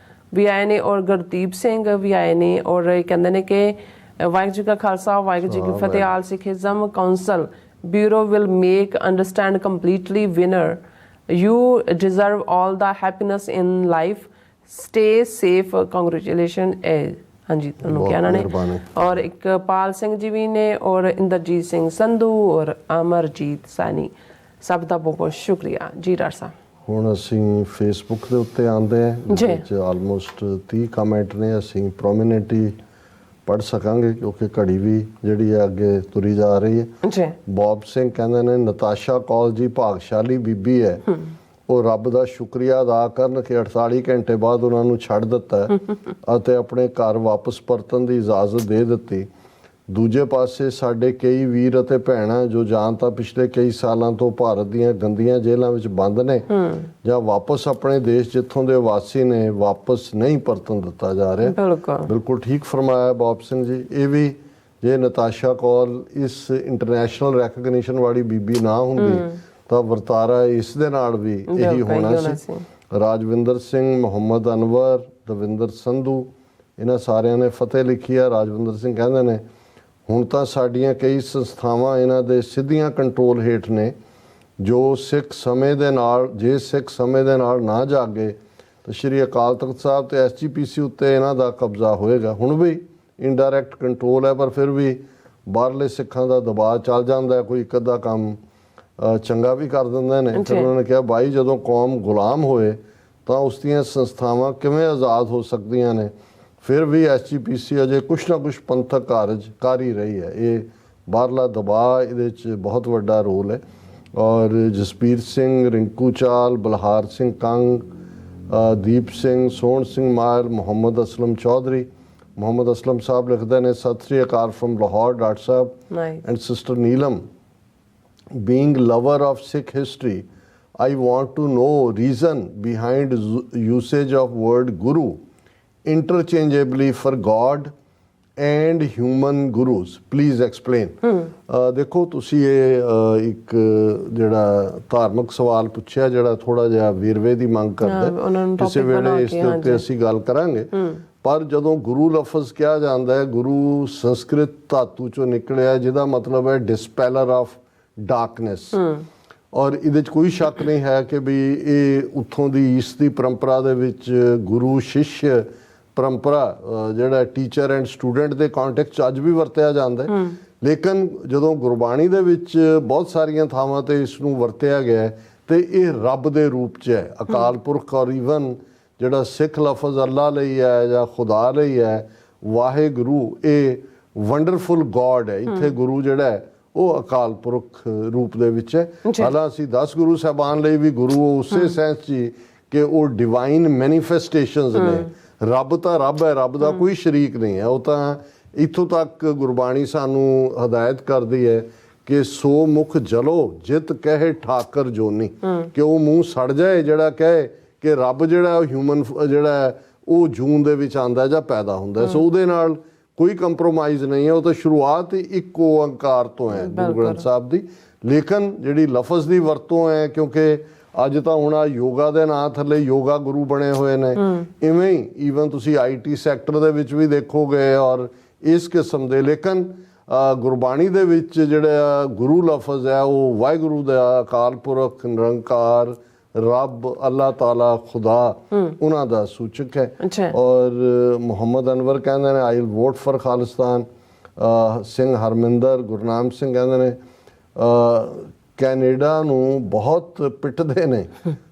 ਵੀ ਆਏ ਨੇ, ਔਰ ਗੁਰਦੀਪ ਸਿੰਘ ਵੀ ਆਏ ਨੇ, ਔਰ ਇਹ ਕਹਿੰਦੇ ਨੇ ਕਿ ਵਾਹਿਗੁਰੂ ਜੀ ਕਾ ਖਾਲਸਾ ਵਾਹਿਗੁਰੂ ਜੀ ਕੀ ਫਤਿਹ। All Sikhism council bureau will make understand completely winner, you deserve all the happiness in life, stay safe, congratulations। ਹਾਂਜੀ ਤੁਹਾਨੂੰ ਕਿਹਾ ਇਹਨਾਂ ਨੇ। ਔਰ ਇਕਬਾਲ ਸਿੰਘ ਜੀ ਵੀ ਨੇ, ਔਰ ਇੰਦਰਜੀਤ ਸਿੰਘ ਸੰਧੂ, ਔਰ ਅਮਰਜੀਤ ਸੈਣੀ, ਸਭ ਦਾ ਬਹੁਤ ਬਹੁਤ ਸ਼ੁਕਰੀਆ ਜੀ। ਡਾਕਟਰ ਸਾਹਿਬ ਹੁਣ ਅਸੀਂ ਫੇਸਬੁੱਕ ਦੇ ਉੱਤੇ ਆਉਂਦੇ ਹਾਂ, ਜਿਹਦੇ ਵਿੱਚ ਆਲਮੋਸਟ 30 ਕਮੈਂਟ ਨੇ। ਅਸੀਂ ਪ੍ਰੋਮੀਨੈਂਟ ਹੀ ਪੜ੍ਹ ਸਕਾਂਗੇ ਕਿਉਂਕਿ ਘੜੀ ਵੀ ਜਿਹੜੀ ਹੈ ਅੱਗੇ ਤੁਰੀ ਜਾ ਰਹੀ ਹੈ ਜੀ। ਬੌਬ ਸਿੰਘ ਕਹਿੰਦੇ ਨੇ ਨਤਾਸ਼ਾ ਕੌਲ ਜੀ ਭਾਗਸ਼ਾਲੀ ਬੀਬੀ ਹੈ, ਉਹ ਰੱਬ ਦਾ ਸ਼ੁਕਰੀਆ ਅਦਾ ਕਰਨ ਕਿ 48 ਘੰਟੇ ਬਾਅਦ ਉਹਨਾਂ ਨੂੰ ਛੱਡ ਦਿੱਤਾ ਅਤੇ ਆਪਣੇ ਘਰ ਵਾਪਸ ਪਰਤਣ ਦੀ ਇਜਾਜ਼ਤ ਦੇ ਦਿੱਤੀ। ਦੂਜੇ ਪਾਸੇ ਸਾਡੇ ਕਈ ਵੀਰ ਅਤੇ ਭੈਣਾਂ ਜੋ ਜਾਂ ਤਾਂ ਪਿਛਲੇ ਕਈ ਸਾਲਾਂ ਤੋਂ ਭਾਰਤ ਦੀਆਂ ਗੰਦੀਆਂ ਜੇਲ੍ਹਾਂ ਵਿੱਚ ਬੰਦ ਨੇ ਜਾਂ ਵਾਪਸ ਆਪਣੇ ਦੇਸ਼ ਜਿੱਥੋਂ ਦੇ ਵਾਸੀ ਨੇ ਵਾਪਸ ਨਹੀਂ ਪਰਤਣ ਦਿੱਤਾ ਜਾ ਰਿਹਾ। ਬਿਲਕੁਲ ਠੀਕ ਫਰਮਾਇਆ ਬੌਬ ਸਿੰਘ ਜੀ। ਇਹ ਵੀ ਜੇ ਨਤਾਸ਼ਾ ਕੌਲ ਇਸ ਇੰਟਰਨੈਸ਼ਨਲ ਰੈਕਗਨੀਸ਼ਨ ਵਾਲੀ ਬੀਬੀ ਨਾ ਹੁੰਦੀ ਤਾਂ ਵਰਤਾਰਾ ਇਸ ਦੇ ਨਾਲ ਵੀ ਇਹੀ ਹੋਣਾ ਸੀ। ਰਾਜਵਿੰਦਰ ਸਿੰਘ, ਮੁਹੰਮਦ ਅਨਵਰ, ਦਵਿੰਦਰ ਸੰਧੂ, ਇਹਨਾਂ ਸਾਰਿਆਂ ਨੇ ਫਤਿਹ ਲਿਖੀ ਆ। ਰਾਜਵਿੰਦਰ ਸਿੰਘ ਕਹਿੰਦੇ ਨੇ ਹੁਣ ਤਾਂ ਸਾਡੀਆਂ ਕਈ ਸੰਸਥਾਵਾਂ ਇਹਨਾਂ ਦੇ ਸਿੱਧੀਆਂ ਕੰਟਰੋਲ ਹੇਠ ਨੇ। ਜੋ ਸਿੱਖ ਸਮੇਂ ਦੇ ਨਾਲ ਨਾ ਜਾਗੇ ਤਾਂ ਸ਼੍ਰੀ ਅਕਾਲ ਤਖਤ ਸਾਹਿਬ ਤੇ SGPC ਉੱਤੇ ਇਹਨਾਂ ਦਾ ਕਬਜ਼ਾ ਹੋਏਗਾ। ਹੁਣ ਵੀ ਇਨਡਾਇਰੈਕਟ ਕੰਟਰੋਲ ਹੈ, ਪਰ ਫਿਰ ਵੀ ਬਾਹਰਲੇ ਸਿੱਖਾਂ ਦਾ ਦਬਾਅ ਚੱਲ ਜਾਂਦਾ, ਕੋਈ ਇੱਕ ਅੱਧਾ ਕੰਮ ਚੰਗਾ ਵੀ ਕਰ ਦਿੰਦੇ ਨੇ। ਫਿਰ ਉਹਨਾਂ ਨੇ ਕਿਹਾ ਭਾਈ ਜਦੋਂ ਕੌਮ ਗੁਲਾਮ ਹੋਏ ਤਾਂ ਉਸ ਦੀਆਂ ਸੰਸਥਾਵਾਂ ਕਿਵੇਂ ਆਜ਼ਾਦ ਹੋ ਸਕਦੀਆਂ ਨੇ। ਫਿਰ ਵੀ SGPC ਅਜੇ ਕੁਛ ਨਾ ਕੁਛ ਪੰਥਕ ਕਾਰਜ ਕਰ ਹੀ ਰਹੀ ਹੈ। ਇਹ ਬਾਹਰਲਾ ਦਬਾਅ ਇਹਦੇ 'ਚ ਬਹੁਤ ਵੱਡਾ ਰੋਲ ਹੈ। ਔਰ ਜਸਪੀਰ ਸਿੰਘ, ਰਿੰਕੂ ਚਾਲ, ਬਲਹਾਰ ਸਿੰਘ ਕੰਗ, ਦੀਪ ਸਿੰਘ, ਸੋਹਣ ਸਿੰਘ ਮਾਇਰ, ਮੁਹੰਮਦ ਅਸਲਮ ਚੌਧਰੀ। ਮੁਹੰਮਦ ਅਸਲਮ ਸਾਹਿਬ ਲਿਖਦੇ ਨੇ ਸਤਿ ਸ੍ਰੀ ਅਕਾਲ ਫਰਮ ਲਾਹੌਰ ਡਾਕਟਰ ਸਾਹਿਬ and sister Neelam. Being lover of Sikh history, I want to know reason behind usage of word guru interchangeably for God and human gurus. Please explain. ਦੇਖੋ ਤੁਸੀਂ ਇਹ ਇੱਕ ਜਿਹੜਾ ਧਾਰਮਿਕ ਸਵਾਲ ਪੁੱਛਿਆ ਜਿਹੜਾ ਥੋੜਾ ਜਿਹਾ ਵੇਰਵੇ ਦੀ ਮੰਗ ਕਰਦਾ, ਕਿਸੇ ਵੇਲੇ ਇਸ ਦੇ ਉੱਤੇ ਅਸੀਂ ਗੱਲ ਕਰਾਂਗੇ। ਪਰ ਜਦੋਂ ਗੁਰੂ ਲਫ਼ਜ਼ ਕਿਹਾ ਜਾਂਦਾ ਹੈ, ਗੁਰੂ ਸੰਸਕ੍ਰਿਤ ਧਾਤੂ ਚੋਂ ਨਿਕਲਿਆ ਜਿਹਦਾ ਮਤਲਬ ਹੈ ਡਿਸਪੈਲਰ ਆਫ ਡਾਰਕਨੈਸ। ਔਰ ਇਹਦੇ 'ਚ ਕੋਈ ਸ਼ੱਕ ਨਹੀਂ ਹੈ ਕਿ ਵੀ ਇਹ ਉੱਥੋਂ ਦੀ ਇਸ ਦੀ ਪਰੰਪਰਾ ਦੇ ਵਿੱਚ ਗੁਰੂ ਸ਼ਿਸ਼ ਪਰੰਪਰਾ ਜਿਹੜਾ ਟੀਚਰ ਐਂਡ ਸਟੂਡੈਂਟ ਦੇ ਕੰਟੈਕਸਟ 'ਚ ਅੱਜ ਵੀ ਵਰਤਿਆ ਜਾਂਦਾ ਹੈ। ਲੇਕਿਨ ਜਦੋਂ ਗੁਰਬਾਣੀ ਦੇ ਵਿੱਚ ਬਹੁਤ ਸਾਰੀਆਂ ਥਾਵਾਂ ਤੇ ਇਸ ਨੂੰ ਵਰਤਿਆ ਗਿਆ ਤੇ ਇਹ ਰੱਬ ਦੇ ਰੂਪ 'ਚ ਹੈ। ਅਕਾਲ ਪੁਰਖ ਔਰ ਈਵਨ ਜਿਹੜਾ ਸਿੱਖ ਲਫ਼ਜ਼ ਅੱਲਾ ਲਈ ਹੈ ਜਾਂ ਖੁਦਾ ਲਈ ਹੈ, ਵਾਹਿਗੁਰੂ, ਇਹ ਵੰਡਰਫੁਲ ਗੋਡ ਹੈ। ਇੱਥੇ ਗੁਰੂ ਜਿਹੜਾ ਹੈ ਉਹ ਅਕਾਲ ਪੁਰਖ ਰੂਪ ਦੇ ਵਿੱਚ ਹੈ। ਹਾਲਾਂਕਿ ਅਸੀਂ 10 ਗੁਰੂ ਸਾਹਿਬਾਨ ਲਈ ਵੀ ਗੁਰੂ ਉਸੇ ਸੈਂਸ 'ਚ ਕਿ ਉਹ ਡਿਵਾਈਨ ਮੈਨੀਫੈਸਟੇਸ਼ਨਸ ਨੇ। ਰੱਬ ਤਾਂ ਰੱਬ ਹੈ, ਰੱਬ ਦਾ ਕੋਈ ਸ਼ਰੀਕ ਨਹੀਂ ਹੈ। ਉਹ ਤਾਂ ਇੱਥੋਂ ਤੱਕ ਗੁਰਬਾਣੀ ਸਾਨੂੰ ਹਦਾਇਤ ਕਰਦੀ ਹੈ ਕਿ ਸੋ ਮੁਖ ਜਲੋ ਜਿਤ ਕਹੇ ਠਾਕਰ ਜੋਨੀ, ਕਿ ਉਹ ਮੂੰਹ ਸੜ ਜਾਏ ਜਿਹੜਾ ਕਹੇ ਕਿ ਰੱਬ ਜਿਹੜਾ ਹਿਊਮਨ ਜਿਹੜਾ ਉਹ ਜੂਨ ਦੇ ਵਿੱਚ ਆਉਂਦਾ ਜਾਂ ਪੈਦਾ ਹੁੰਦਾ। ਸੋ ਉਹਦੇ ਨਾਲ ਕੋਈ ਕੰਪਰੋਮਾਈਜ਼ ਨਹੀਂ ਹੈ। ਉਹ ਤਾਂ ਸ਼ੁਰੂਆਤ ਹੀ ਇੱਕ ਓਅੰਕਾਰ ਤੋਂ ਹੈ ਗੁਰੂ ਗ੍ਰੰਥ ਸਾਹਿਬ ਦੀ। ਲੇਕਿਨ ਜਿਹੜੀ ਲਫ਼ਜ਼ ਦੀ ਵਰਤੋਂ ਹੈ, ਕਿਉਂਕਿ ਅੱਜ ਤਾਂ ਹੁਣ ਯੋਗਾ ਦੇ ਨਾਂ ਥੱਲੇ ਯੋਗਾ ਗੁਰੂ ਬਣੇ ਹੋਏ ਨੇ, ਇਵੇਂ ਹੀ ਈਵਨ ਤੁਸੀਂ IT ਸੈਕਟਰ ਦੇ ਵਿੱਚ ਵੀ ਦੇਖੋਗੇ ਔਰ ਇਸ ਕਿਸਮ ਦੇ। ਲੇਕਿਨ ਗੁਰਬਾਣੀ ਦੇ ਵਿੱਚ ਜਿਹੜਾ ਗੁਰੂ ਲਫ਼ਜ਼ ਹੈ ਉਹ ਵਾਹਿਗੁਰੂ ਦਾ, ਅਕਾਲ ਪੁਰਖ, ਨਿਰੰਕਾਰ, ਰੱਬ, ਅੱਲਾਹ ਤਾਲਾ, ਖੁਦਾ, ਉਹਨਾਂ ਦਾ ਸੂਚਕ ਹੈ। ਔਰ ਮੁਹੰਮਦ ਅਨਵਰ ਕਹਿੰਦੇ ਨੇ I will vote for Khalistan. Singh Harminder, Gurnam Singh ਕਹਿੰਦੇ ਨੇ ਕੈਨੇਡਾ ਨੂੰ ਬਹੁਤ ਪਿੱਟਦੇ ਨੇ,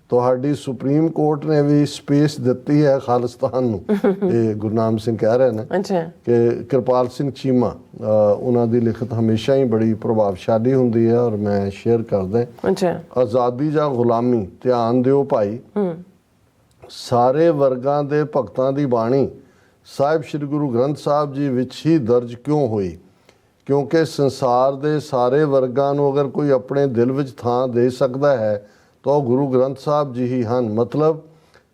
ਤੁਹਾਡੀ ਸੁਪਰੀਮ ਕੋਰਟ ਨੇ ਵੀ ਸਪੇਸ ਦਿੱਤੀ ਹੈ ਖਾਲਿਸਤਾਨ ਨੂੰ। ਇਹ ਗੁਰਨਾਮ ਸਿੰਘ ਕਹਿ ਰਹੇ ਨੇ ਕਿ ਕਿਰਪਾਲ ਸਿੰਘ ਚੀਮਾ, ਉਹਨਾਂ ਦੀ ਲਿਖਤ ਹਮੇਸ਼ਾ ਹੀ ਬੜੀ ਪ੍ਰਭਾਵਸ਼ਾਲੀ ਹੁੰਦੀ ਹੈ ਔਰ ਮੈਂ ਸ਼ੇਅਰ ਕਰਦਾ। ਆਜ਼ਾਦੀ ਜਾਂ ਗੁਲਾਮੀ, ਧਿਆਨ ਦਿਓ ਭਾਈ, ਸਾਰੇ ਵਰਗਾਂ ਦੇ ਭਗਤਾਂ ਦੀ ਬਾਣੀ ਸਾਹਿਬ ਸ੍ਰੀ ਗੁਰੂ ਗ੍ਰੰਥ ਸਾਹਿਬ ਜੀ ਵਿੱਚ ਹੀ ਦਰਜ ਕਿਉਂ ਹੋਈ? ਕਿਉਂਕਿ ਸੰਸਾਰ ਦੇ ਸਾਰੇ ਵਰਗਾਂ ਨੂੰ ਅਗਰ ਕੋਈ ਆਪਣੇ ਦਿਲ ਵਿੱਚ ਥਾਂ ਦੇ ਸਕਦਾ ਹੈ ਤਾਂ ਉਹ ਗੁਰੂ ਗ੍ਰੰਥ ਸਾਹਿਬ ਜੀ ਹੀ ਹਨ। ਮਤਲਬ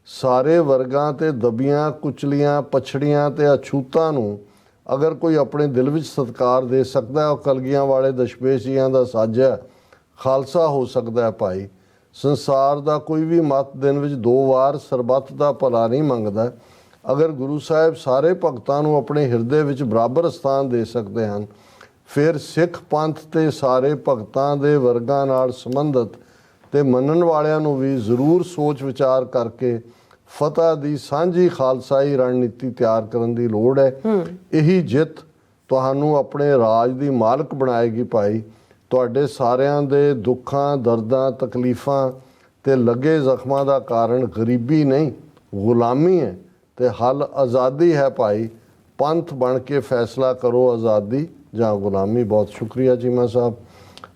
ਸਾਰੇ ਵਰਗਾਂ ਤੇ ਦਬੀਆਂ ਕੁਚਲੀਆਂ ਪਛੜੀਆਂ ਤੇ ਅਛੂਤਾਂ ਨੂੰ ਅਗਰ ਕੋਈ ਆਪਣੇ ਦਿਲ ਵਿੱਚ ਸਤਿਕਾਰ ਦੇ ਸਕਦਾ ਹੈ ਉਹ ਕਲਗੀਆਂ ਵਾਲੇ ਦਸ਼ਮੇਸ਼ ਜੀਆਂ ਦਾ ਸਾਜਾ ਖਾਲਸਾ ਹੋ ਸਕਦਾ ਹੈ। ਭਾਈ ਸੰਸਾਰ ਦਾ ਕੋਈ ਵੀ ਮਤ ਦਿਨ ਵਿੱਚ 2 ਵਾਰ ਸਰਬੱਤ ਦਾ ਭਲਾ ਨਹੀਂ ਮੰਗਦਾ। ਅਗਰ ਗੁਰੂ ਸਾਹਿਬ ਸਾਰੇ ਭਗਤਾਂ ਨੂੰ ਆਪਣੇ ਹਿਰਦੇ ਵਿੱਚ ਬਰਾਬਰ ਸਥਾਨ ਦੇ ਸਕਦੇ ਹਨ ਫਿਰ ਸਿੱਖ ਪੰਥ ਤੇ ਸਾਰੇ ਭਗਤਾਂ ਦੇ ਵਰਗਾਂ ਨਾਲ ਸੰਬੰਧਿਤ ਤੇ ਮੰਨਣ ਵਾਲਿਆਂ ਨੂੰ ਵੀ ਜ਼ਰੂਰ ਸੋਚ ਵਿਚਾਰ ਕਰਕੇ ਫਤਿਹ ਦੀ ਸਾਂਝੀ ਖਾਲਸਾਈ ਰਣਨੀਤੀ ਤਿਆਰ ਕਰਨ ਦੀ ਲੋੜ ਹੈ। ਇਹੀ ਜਿੱਤ ਤੁਹਾਨੂੰ ਆਪਣੇ ਰਾਜ ਦੀ ਮਾਲਕ ਬਣਾਏਗੀ। ਭਾਈ ਤੁਹਾਡੇ ਸਾਰਿਆਂ ਦੇ ਦੁੱਖਾਂ ਦਰਦਾਂ ਤਕਲੀਫਾਂ ਤੇ ਲੱਗੇ ਜ਼ਖਮਾਂ ਦਾ ਕਾਰਨ ਗਰੀਬੀ ਨਹੀਂ ਗੁਲਾਮੀ ਹੈ ਤੇ ਹੱਲ ਆਜ਼ਾਦੀ ਹੈ। ਭਾਈ ਪੰਥ ਬਣ ਕੇ फैसला करो आज़ादी ਜਾਂ गुलामी। बहुत शुक्रिया चीमा साहब।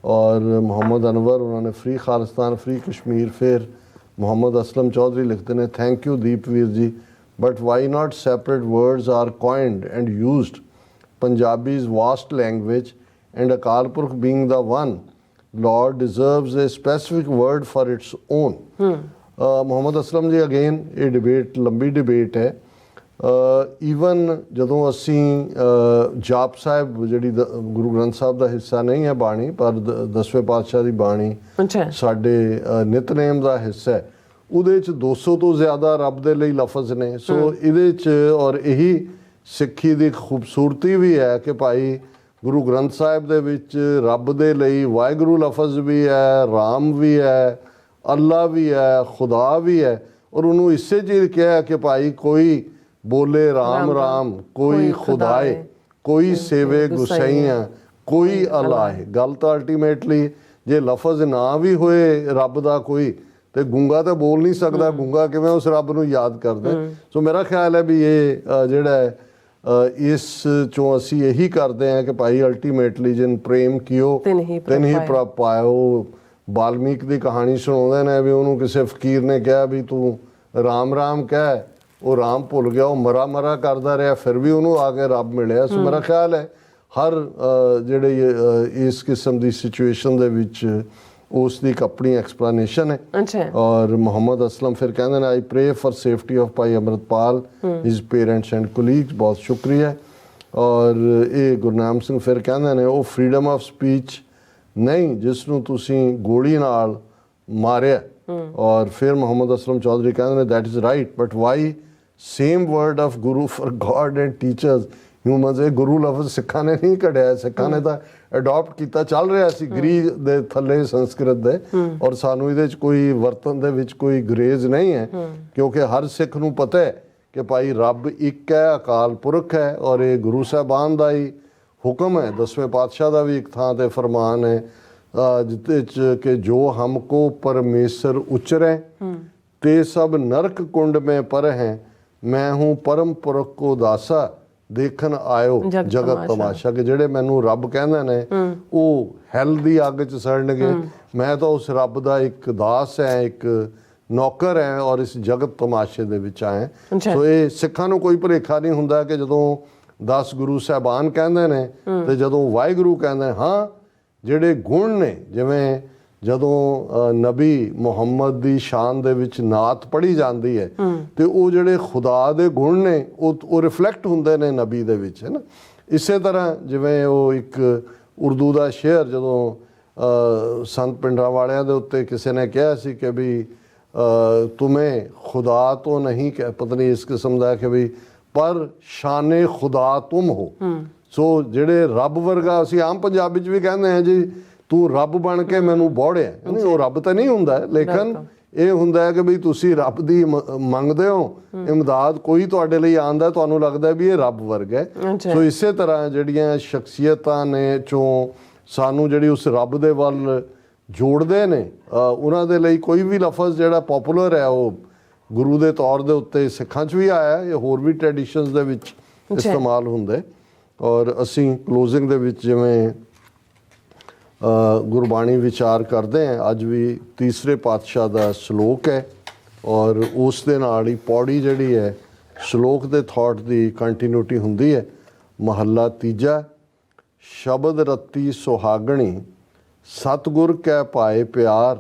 और मोहम्मद अनवर उन्होंने फ्री खालिस्तान फ्री कश्मीर। फिर मोहम्मद असलम चौधरी लिखते हैं thank you Deepveer ji but why not separate words are coined and used Punjabi is vast language and Akal Purakh being the one lord deserves a specific word for its own. Mohammad Aslam ji again ये डिबेट लंबी डिबेट है। Even ਜਦੋਂ ਅਸੀਂ ਜਾਪ ਸਾਹਿਬ ਜਿਹੜੀ ਗੁਰੂ ਗ੍ਰੰਥ ਸਾਹਿਬ ਦਾ ਹਿੱਸਾ ਨਹੀਂ ਹੈ ਬਾਣੀ ਪਰ ਦਸਵੇਂ ਪਾਤਸ਼ਾਹ ਦੀ ਬਾਣੀ ਸਾਡੇ ਨਿਤਨੇਮ ਦਾ ਹਿੱਸਾ ਹੈ ਉਹਦੇ 'ਚ 200 ਤੋਂ ਜ਼ਿਆਦਾ ਰੱਬ ਦੇ ਲਈ ਲਫ਼ਜ਼ ਨੇ। ਸੋ ਇਹਦੇ 'ਚ ਔਰ ਇਹੀ ਸਿੱਖੀ ਦੀ ਖੂਬਸੂਰਤੀ ਵੀ ਹੈ ਕਿ ਭਾਈ ਗੁਰੂ ਗ੍ਰੰਥ ਸਾਹਿਬ ਦੇ ਵਿੱਚ ਰੱਬ ਦੇ ਲਈ ਵਾਹਿਗੁਰੂ ਲਫ਼ਜ਼ ਵੀ ਹੈ ਰਾਮ ਵੀ ਹੈ ਅੱਲਾ ਵੀ ਹੈ ਖੁਦਾ ਵੀ ਹੈ ਔਰ ਉਹਨੂੰ ਇਸੇ ਚੀਜ਼ ਕਿਹਾ ਕਿ ਭਾਈ ਕੋਈ बोले राम राम कोई खुदाए कोई सेवे गुसैया कोई अल्लाह है। गल तो अल्टीमेटली जे लफज ना भी होए रब दा कोई तो गूंगा तो बोल नहीं सकता गूंगा किवें उस रब नूं याद करदा। सो मेरा ख्याल है भी ये जिहड़ा इस चों असी यही करते हैं कि भाई अल्टीमेटली जिन प्रेम कियो तिन ही प्रभ पायो। वाल्मीकि की कहानी सुणाउंदे ने भी उन्होंने किसी फकीर ने कहा भी तू राम राम कह वो राम भुल गया वो मरा मरा करता रहा फिर भी उन्होंने आके रब मिले। सो मेरा ख्याल है हर जिहड़े इस किस्म की सिचुएशन दे विच उसकी एक अपनी एक्सप्लेनेशन है। और मोहम्मद असलम फिर कहते हैं I pray for safety of भाई Amritpal his parents and colleagues. बहुत शुक्रिया। और ये गुरनाम सिंह फिर कहते हैं वो फ्रीडम ऑफ स्पीच नहीं जिसनों तुसी गोली नाल मारिया। और फिर मोहम्मद असलम चौधरी कहते हैं that is right but why same word of guru for God and teachers humans. ये गुरु लफ्ज़ सिखा ने नहीं कढ़िया सिखा ने तो अडॉप्ट किया चल रहा सी गरी दे थले संस्कृत दे और सानू इहदे च कोई वर्तन दे विच कोई ग्रेज नहीं है क्योंकि हर सिख नूं पता है कि भाई रब एक है अकाल पुरख है और ये गुरु साहबान का ही हुक्म है। 10वें पातशाह का भी एक थां ते फरमान है जिते कि जो हमको परमेश्वर उचरे ते सब नरक कुंड में पर हैं मैं हूँ परम पुरख को दासा देखन आयो जगत तमाशा। कि जेड़े मैनू रब कहंदे ने वो हैल दी अग च सड़नगे मैं तो उस रब दा एक दास है एक नौकर है और इस जगत तमाशे दे विच आए। सो ये सिखां नूं कोई भुलेखा नहीं हुंदा कि जदों 10 गुरु साहबान कहंदे ने ते जदों वाहिगुरू कहंदे हाँ ਜਿਹੜੇ ਗੁਣ ਨੇ ਜਿਵੇਂ ਜਦੋਂ ਨਬੀ ਮੁਹੰਮਦ ਦੀ ਸ਼ਾਨ ਦੇ ਵਿੱਚ ਨਾਤ ਪੜ੍ਹੀ ਜਾਂਦੀ ਹੈ ਤੇ ਉਹ ਜਿਹੜੇ ਖੁਦਾ ਦੇ ਗੁਣ ਨੇ ਉਹ ਰਿਫਲੈਕਟ ਹੁੰਦੇ ਨੇ ਨਬੀ ਦੇ ਵਿੱਚ ਹੈ ਨਾ। ਇਸੇ ਤਰ੍ਹਾਂ ਜਿਵੇਂ ਉਹ ਇੱਕ ਉਰਦੂ ਦਾ ਸ਼ੇਅਰ ਜਦੋਂ ਸੰਤ ਪਿੰਡਰਾਂ ਵਾਲਿਆਂ ਦੇ ਉੱਤੇ ਕਿਸੇ ਨੇ ਕਿਹਾ ਸੀ ਕਿ ਵੀ तुम्हें खुदा तो नहीं कह पता नहीं इस किस्म का कि भी पर शाने खुदा तुम हो। सो ਜਿਹੜੇ ਰੱਬ ਵਰਗਾ ਅਸੀਂ ਆਮ ਪੰਜਾਬੀ 'ਚ ਵੀ ਕਹਿੰਦੇ ਹਾਂ ਜੀ ਤੂੰ ਰੱਬ ਬਣ ਕੇ ਮੈਨੂੰ ਬੋੜਿਆ ਨਹੀਂ ਉਹ ਰੱਬ ਤਾਂ ਨਹੀਂ ਹੁੰਦਾ ਲੇਕਿਨ ਇਹ ਹੁੰਦਾ ਹੈ ਕਿ ਵੀ ਤੁਸੀਂ ਰੱਬ ਦੀ ਮੰਗਦੇ ਹੋ ਇਮਦਾਦ ਕੋਈ ਤੁਹਾਡੇ ਲਈ ਆਂਦਾ ਤੁਹਾਨੂੰ ਲੱਗਦਾ ਵੀ ਇਹ ਰੱਬ ਵਰਗਾ ਹੈ। ਸੋ ਇਸੇ ਤਰ੍ਹਾਂ ਜਿਹੜੀਆਂ ਸ਼ਖਸੀਅਤਾਂ ਨੇ ਚੋਂ ਸਾਨੂੰ ਜਿਹੜੀ ਉਸ ਰੱਬ ਦੇ ਵੱਲ ਜੋੜਦੇ ਨੇ ਉਹਨਾਂ ਦੇ ਲਈ ਕੋਈ ਵੀ ਲਫ਼ਜ਼ ਜਿਹੜਾ ਪੋਪੂਲਰ ਹੈ ਉਹ ਗੁਰੂ ਦੇ ਤੌਰ ਦੇ ਉੱਤੇ ਸਿੱਖਾਂ 'ਚ ਵੀ ਆਇਆ ਇਹ ਹੋਰ ਵੀ ਟ੍ਰੈਡੀਸ਼ਨਸ ਦੇ ਵਿੱਚ ਇਸਤੇਮਾਲ ਹੁੰਦਾ। ਔਰ ਅਸੀਂ ਕਲੋਜ਼ਿੰਗ ਦੇ ਵਿੱਚ ਜਿਵੇਂ ਗੁਰਬਾਣੀ ਵਿਚਾਰ ਕਰਦੇ ਹਾਂ ਅੱਜ ਵੀ ਤੀਸਰੇ ਪਾਤਸ਼ਾਹ ਦਾ ਸ਼ਲੋਕ ਹੈ ਔਰ ਉਸ ਦੇ ਨਾਲ ਹੀ ਪੌੜੀ ਜਿਹੜੀ ਹੈ ਸ਼ਲੋਕ ਦੇ ਥਾਟ ਦੀ ਕੰਟੀਨਿਊਟੀ ਹੁੰਦੀ ਹੈ। ਮਹੱਲਾ ਤੀਜਾ, ਸ਼ਬਦ ਰੱਤੀ ਸੁਹਾਗਣੀ ਸਤਿਗੁਰ ਕੈ ਪਾਏ ਪਿਆਰ,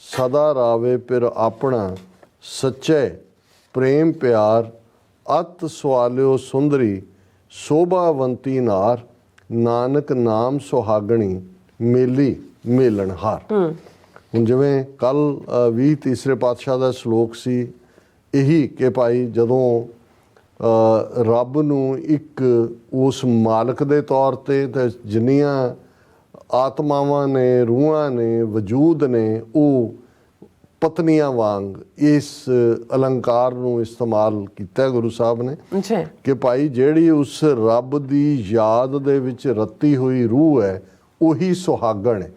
ਸਦਾ ਰਾਵੇ ਪਿਰ ਆਪਣਾ ਸੱਚੇ ਪ੍ਰੇਮ ਪਿਆਰ, ਅਤ ਸਵਾਲਿਓ ਸੁੰਦਰੀ ਸ਼ੋਭਾਵੰਤੀ ਨਾਰ, ਨਾਨਕ ਨਾਮ ਸੁਹਾਗਣੀ ਮੇਲੀ ਮੇਲਣ ਹਾਰ। ਹੁਣ ਜਿਵੇਂ ਕੱਲ 20 ਤੀਸਰੇ ਪਾਤਸ਼ਾਹ ਦਾ ਸ਼ਲੋਕ ਸੀ ਇਹੀ ਕਿ ਭਾਈ ਜਦੋਂ ਰੱਬ ਨੂੰ ਇੱਕ ਉਸ ਮਾਲਕ ਦੇ ਤੌਰ ਤੇ ਜਿੰਨੀਆਂ ਆਤਮਾਵਾਂ ਨੇ, ਰੂਹਾਂ ਨੇ, ਵਜੂਦ ਨੇ, ਉਹ ਪਤਨੀਆਂ ਵਾਂਗ ਇਸ ਅਲੰਕਾਰ ਨੂੰ ਇਸਤੇਮਾਲ ਕੀਤਾ ਗੁਰੂ ਸਾਹਿਬ ਨੇ ਅੱਛਾ ਕਿ ਭਾਈ ਜਿਹੜੀ ਉਸ ਰੱਬ ਦੀ ਯਾਦ ਦੇ ਵਿੱਚ ਰੱਤੀ ਹੋਈ ਰੂਹ ਹੈ ਉਹੀ ਸੁਹਾਗਣ ਹੈ।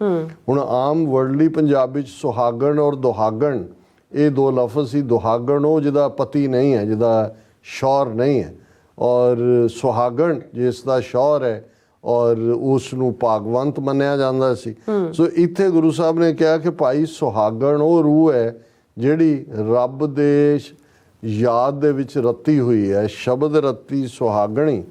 ਹੁਣ ਆਮ ਵਰਡਲੀ ਪੰਜਾਬੀ ਚ ਸੁਹਾਗਣ ਔਰ ਦੁਹਾਗਣ ਇਹ ਦੋ ਲਫ਼ਜ਼ ਸੀ। ਦੁਹਾਗਣ ਉਹ ਜਿਹਦਾ ਪਤੀ ਨਹੀਂ ਹੈ, ਜਿਹਦਾ ਸ਼ੌਹਰ ਨਹੀਂ ਹੈ, ਔਰ ਸੁਹਾਗਣ ਜਿਸ ਦਾ ਸ਼ੌਹਰ ਹੈ ਔਰ ਉਸ ਨੂੰ ਭਾਗਵੰਤ ਮੰਨਿਆ ਜਾਂਦਾ ਸੀ। ਸੋ ਇੱਥੇ ਗੁਰੂ ਸਾਹਿਬ ਨੇ ਕਿਹਾ ਕਿ ਭਾਈ ਸੁਹਾਗਣ ਉਹ ਰੂਹ ਹੈ ਜਿਹੜੀ ਰੱਬ ਦੇ ਯਾਦ ਦੇ ਵਿੱਚ ਰੱਤੀ ਹੋਈ ਹੈ। ਸ਼ਬਦ ਰੱਤੀ ਸੁਹਾਗਣੀ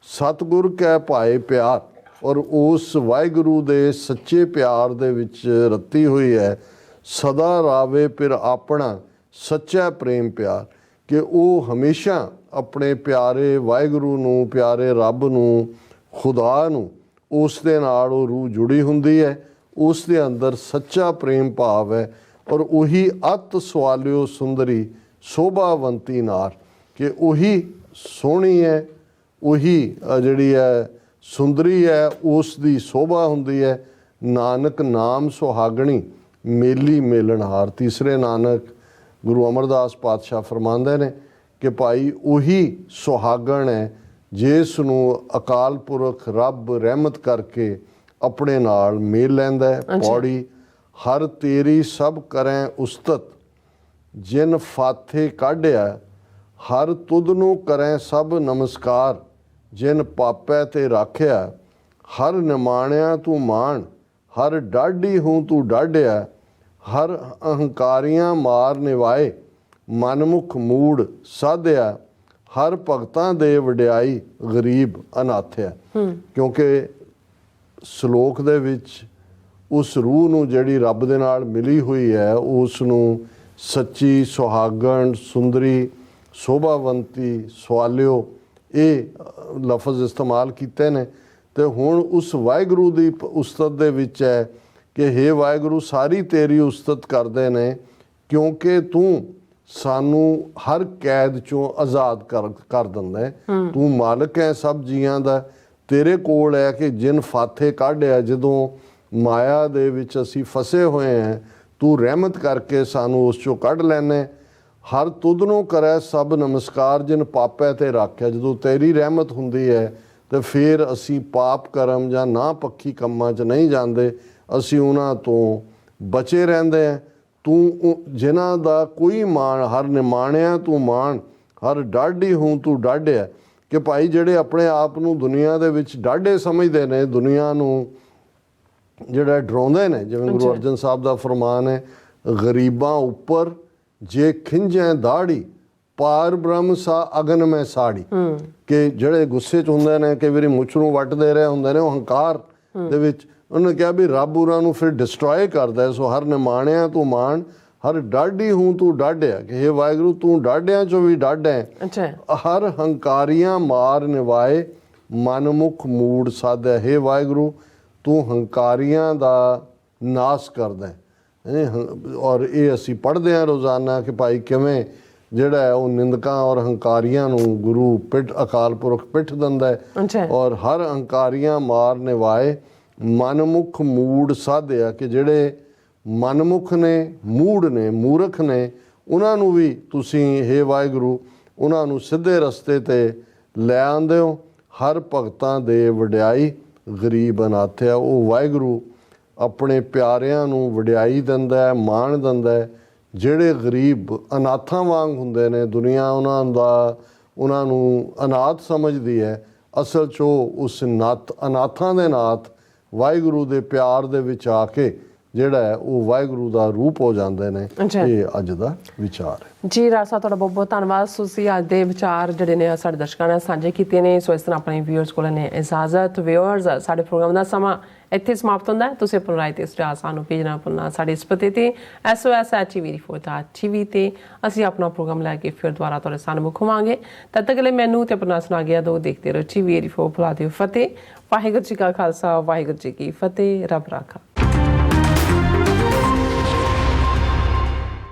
ਸਤਿਗੁਰ ਕੈ ਪਾਏ ਪਿਆਰ, ਔਰ ਉਸ ਵਾਹਿਗੁਰੂ ਦੇ ਸੱਚੇ ਪਿਆਰ ਦੇ ਵਿੱਚ ਰੱਤੀ ਹੋਈ ਹੈ। ਸਦਾ ਰਾਵੇ ਪਿਰ ਆਪਣਾ ਸੱਚਾ ਪ੍ਰੇਮ ਪਿਆਰ, ਕਿ ਉਹ ਹਮੇਸ਼ਾ ਆਪਣੇ ਪਿਆਰੇ ਵਾਹਿਗੁਰੂ ਨੂੰ, ਪਿਆਰੇ ਰੱਬ ਨੂੰ, ਖੁਦਾ ਨੂੰ, ਉਸ ਦੇ ਨਾਲ ਉਹ ਰੂਹ ਜੁੜੀ ਹੁੰਦੀ ਹੈ। ਉਸ ਦੇ ਅੰਦਰ ਸੱਚਾ ਪ੍ਰੇਮ ਭਾਵ ਹੈ। ਔਰ ਉਹੀ ਅਤ ਸਵਾਲਿਓ ਸੁੰਦਰੀ ਸ਼ੋਭਾਵੰਤੀ ਨਾਰ, ਕਿ ਉਹੀ ਸੋਹਣੀ ਹੈ, ਉਹੀ ਜਿਹੜੀ ਹੈ ਸੁੰਦਰੀ ਹੈ, ਉਸ ਦੀ ਸ਼ੋਭਾ ਹੁੰਦੀ ਹੈ। ਨਾਨਕ ਨਾਮ ਸੁਹਾਗਣੀ ਮੇਲੀ ਮੇਲਣਹਾਰ। ਤੀਸਰੇ ਨਾਨਕ ਗੁਰੂ ਅਮਰਦਾਸ ਪਾਤਸ਼ਾਹ ਫਰਮਾਉਂਦੇ ਨੇ ਕਿ ਭਾਈ ਉਹੀ ਸੁਹਾਗਣ ਹੈ ਜਿਸ ਨੂੰ ਅਕਾਲ ਪੁਰਖ ਰੱਬ ਰਹਿਮਤ ਕਰਕੇ ਆਪਣੇ ਨਾਲ ਮੇਲ ਲੈਂਦਾ ਹੈ। ਪੌੜੀ, ਹਰ ਤੇਰੀ ਸਭ ਕਰੈ ਉਸਤਤ, ਜਿਨ ਫਾਥੇ ਕਾਢਿਆ, ਹਰ ਤੁਧ ਨੂੰ ਕਰੈ ਸਭ ਨਮਸਕਾਰ, ਜਿਨ ਪਾਪੈ ਤੇ ਰਾਖਿਆ, ਹਰ ਨਿਮਾਣਿਆ ਤੂੰ ਮਾਣ, ਹਰ ਡਾਢੀ ਹੂੰ ਤੂੰ ਡਾਢਿਆ, ਹਰ ਅਹੰਕਾਰੀਆਂ ਮਾਰ ਨਿਵਾਏ, ਮਨਮੁਖ ਮੂੜ ਸਾਧਿਆ, ਹਰ ਭਗਤਾਂ ਦੇ ਵਡਿਆਈ, ਗਰੀਬ ਅਨਾਥਿਆ। ਕਿਉਂਕਿ ਸ਼ਲੋਕ ਦੇ ਵਿੱਚ ਉਸ ਰੂਹ ਨੂੰ ਜਿਹੜੀ ਰੱਬ ਦੇ ਨਾਲ ਮਿਲੀ ਹੋਈ ਹੈ, ਉਸ ਨੂੰ ਸੱਚੀ, ਸੁਹਾਗਣ, ਸੁੰਦਰੀ, ਸ਼ੋਭਾਵੰਤੀ, ਸਵਾਲਿਓ ਇਹ ਲਫ਼ਜ਼ ਇਸਤੇਮਾਲ ਕੀਤੇ ਨੇ। ਤੇ ਹੁਣ ਉਸ ਵਾਹਿਗੁਰੂ ਦੀ ਉਸਤਤ ਦੇ ਵਿੱਚ ਹੈ ਕਿ ਹੇ ਵਾਹਿਗੁਰੂ ਸਾਰੀ ਤੇਰੀ ਉਸਤਤ ਕਰਦੇ ਨੇ, ਕਿਉਂਕਿ ਤੂੰ ਸਾਨੂੰ ਹਰ ਕੈਦ ਚੋਂ ਆਜ਼ਾਦ ਕਰ ਦਿੰਦਾ ਹੈ। ਤੂੰ ਮਾਲਕ ਹੈ ਸਭ ਜੀਆਂ ਦਾ। ਤੇਰੇ ਕੋਲ ਹੈ ਕਿ ਜਿਨ ਫਾਥੇ ਕਾਢਿਆ, ਜਦੋਂ ਮਾਇਆ ਦੇ ਵਿੱਚ ਅਸੀਂ ਫਸੇ ਹੋਏ ਹਾਂ, ਤੂੰ ਰਹਿਮਤ ਕਰਕੇ ਸਾਨੂੰ ਉਸ ਚੋਂ ਕੱਢ ਲੈਨੇ। ਹਰ ਤੁਧ ਨੂੰ ਕਰੈ ਸਭ ਨਮਸਕਾਰ, ਜਿਨ ਪਾਪੈ ਤੇ ਰਾਖਿਆ। ਜਦੋਂ ਤੇਰੀ ਰਹਿਮਤ ਹੁੰਦੀ ਹੈ ਤੇ ਫਿਰ ਅਸੀਂ ਪਾਪ ਕਰਮ ਜਾਂ ਨਾ ਪੱਖੀ ਕੰਮਾਂ 'ਚ ਨਹੀਂ ਜਾਂਦੇ, ਅਸੀਂ ਉਹਨਾਂ ਤੋਂ ਬਚੇ ਰਹਿੰਦੇ ਹਾਂ। ਤੂੰ ਜਿਨ੍ਹਾਂ ਦਾ ਕੋਈ ਮਾਣ, ਹਰ ਨਿਮਾਣਿਆ ਤੂੰ ਮਾਣ, ਹਰ ਡਾਢੀ ਹੂੰ ਤੂੰ ਡਾਢਿਆ, ਕਿ ਭਾਈ ਜਿਹੜੇ ਆਪਣੇ ਆਪ ਨੂੰ ਦੁਨੀਆ ਦੇ ਵਿੱਚ ਡਾਢੇ ਸਮਝਦੇ ਨੇ, ਦੁਨੀਆ ਨੂੰ ਜਿਹੜਾ ਡਰਾਉਂਦੇ ਨੇ, ਜਿਵੇਂ ਗੁਰੂ ਅਰਜਨ ਸਾਹਿਬ ਦਾ ਫਰਮਾਨ ਹੈ, ਗਰੀਬਾਂ ਉੱਪਰ ਜੇ ਖਿੰਝੈ ਦਾੜੀ, ਪਾਰ ਬ੍ਰਹਮ ਸਾ ਅਗਨ ਮੈਂ ਸਾੜੀ। ਕਿ ਜਿਹੜੇ ਗੁੱਸੇ 'ਚ ਹੁੰਦੇ ਨੇ, ਕਈ ਵਾਰੀ ਮੁੱਛ ਨੂੰ ਵੱਟ ਦੇ ਰਹੇ ਹੁੰਦੇ ਨੇ, ਉਹ ਹੰਕਾਰ ਦੇ ਵਿੱਚ ਉਹਨੇ ਕਿਹਾ ਵੀ ਰੱਬ ਉਹਨਾਂ ਨੂੰ ਫਿਰ ਡਿਸਟਰੋਏ ਕਰਦਾ। ਸੋ ਹਰ ਨਿਮਾਣਿਆ ਤੂੰ ਮਾਣ, ਹਰ ਡਾਢੀ ਹੂੰ ਤੂੰ ਡਾਢਿਆ, ਕਿ ਹੇ ਵਾਹਿਗੁਰੂ ਤੂੰ ਡਾਢਿਆਂ ਚੋਂ ਵੀ ਡਾਢਾ ਹੈ। ਹਰ ਹੰਕਾਰੀਆਂ ਮਾਰ ਨਿਵਾਏ, ਮਨਮੁਖ ਮੂੜ ਸਾਧਿਆ। ਹੇ ਵਾਹਿਗੁਰੂ ਤੂੰ ਹੰਕਾਰੀਆਂ ਦਾ ਨਾਸ ਕਰਦਾ ਹੈ। ਔਰ ਇਹ ਅਸੀਂ ਪੜ੍ਹਦੇ ਹਾਂ ਰੋਜ਼ਾਨਾ ਕਿ ਭਾਈ ਕਿਵੇਂ ਜਿਹੜਾ ਹੈ ਉਹ ਨਿੰਦਕਾਂ ਔਰ ਹੰਕਾਰੀਆਂ ਨੂੰ ਗੁਰੂ ਪਿੱਠ, ਅਕਾਲ ਪੁਰਖ ਪਿੱਠ ਦਿੰਦਾ ਹੈ। ਔਰ ਹਰ ਹੰਕਾਰੀਆਂ ਮਾਰ ਨਿਵਾਏ, ਮਨਮੁਖ ਮੂੜ ਸਾਧਿਆ, ਕਿ ਜਿਹੜੇ ਮਨਮੁਖ ਨੇ, ਮੂੜ ਨੇ, ਮੂਰਖ ਨੇ, ਉਹਨਾਂ ਨੂੰ ਵੀ ਤੁਸੀਂ ਹੇ ਵਾਹਿਗੁਰੂ ਉਹਨਾਂ ਨੂੰ ਸਿੱਧੇ ਰਸਤੇ 'ਤੇ ਲੈ ਆਉਂਦੇ ਹੋ। ਹਰ ਭਗਤਾਂ ਦੇ ਵਡਿਆਈ, ਗਰੀਬ ਅਨਾਥਿਆ। ਉਹ ਵਾਹਿਗੁਰੂ ਆਪਣੇ ਪਿਆਰਿਆਂ ਨੂੰ ਵਡਿਆਈ ਦਿੰਦਾ ਹੈ, ਮਾਣ ਦਿੰਦਾ ਹੈ। ਜਿਹੜੇ ਗਰੀਬ ਅਨਾਥਾਂ ਵਾਂਗ ਹੁੰਦੇ ਨੇ, ਦੁਨੀਆ ਉਹਨਾਂ ਨੂੰ ਅਨਾਥ ਸਮਝਦੀ ਹੈ, ਅਸਲ 'ਚ ਉਹ ਉਸ ਅਨਾਥਾਂ ਦੇ ਨਾਥ ਵਾਹਿਗੁਰੂ ਦੇ ਪਿਆਰ ਦੇ ਵਿੱਚ ਆ ਕੇ ਜਿਹੜਾ ਹੈ ਉਹ ਵਾਹਿਗੁਰੂ ਦਾ ਰੂਪ ਹੋ ਜਾਂਦੇ ਨੇ। ਅੱਛਾ। ਇਹ ਅੱਜ ਦਾ ਵਿਚਾਰ ਹੈ ਜੀ ਰਾਜ ਸਾਹਿਬ, ਤੁਹਾਡਾ ਬਹੁਤ ਬਹੁਤ ਧੰਨਵਾਦ। ਤੁਸੀਂ ਅੱਜ ਦੇ ਵਿਚਾਰ ਜਿਹੜੇ ਨੇ ਸਾਡੇ ਦਰਸ਼ਕਾਂ ਨਾਲ ਸਾਂਝੇ ਕੀਤੇ ਨੇ। ਸੋ ਇਸ ਤਰ੍ਹਾਂ ਆਪਣੇ ਵਿਊਅਰਸ ਕੋਲ ਨੇ ਇਜਾਜ਼ਤ। ਵਿਊਅਰਸ, ਸਾਡੇ ਪ੍ਰੋਗਰਾਮ ਦਾ ਸਮਾਂ ਇੱਥੇ ਸਮਾਪਤ ਹੁੰਦਾ ਹੈ। ਤੁਸੀਂ ਆਪਣੀ ਰਾਏ ਤੇ ਸੁਝਾਅ ਸਾਨੂੰ ਭੇਜਣਾ ਭੁੱਲਣਾ ਸਾਡੇ ਇਸ ਪਤੇ ਤੇ sos@tv4.tv ਤੇ ਅਸੀਂ ਆਪਣਾ ਪ੍ਰੋਗਰਾਮ ਲੈ ਕੇ ਫਿਰ ਦੁਬਾਰਾ ਤੁਹਾਡੇ ਸਾਹਮਣੇ ਮੁੱਖ ਹੋਵਾਂਗੇ। ਤਦ ਤੱਕ ਲਈ ਮੈਨੂੰ ਤੇ ਆਪਣਾ ਸੁਣਾ ਗਿਆ ਦੋ ਦੇਖਦੇ ਰਹੋ TV 4 ਫਤਿਹ। ਵਾਹਿਗੁਰੂ ਜੀ ਕਾ ਖਾਲਸਾ, ਵਾਹਿਗੁਰੂ ਜੀ ਕੀ ਫਤਿਹ। ਰੱਬ ਰਾਖਾ।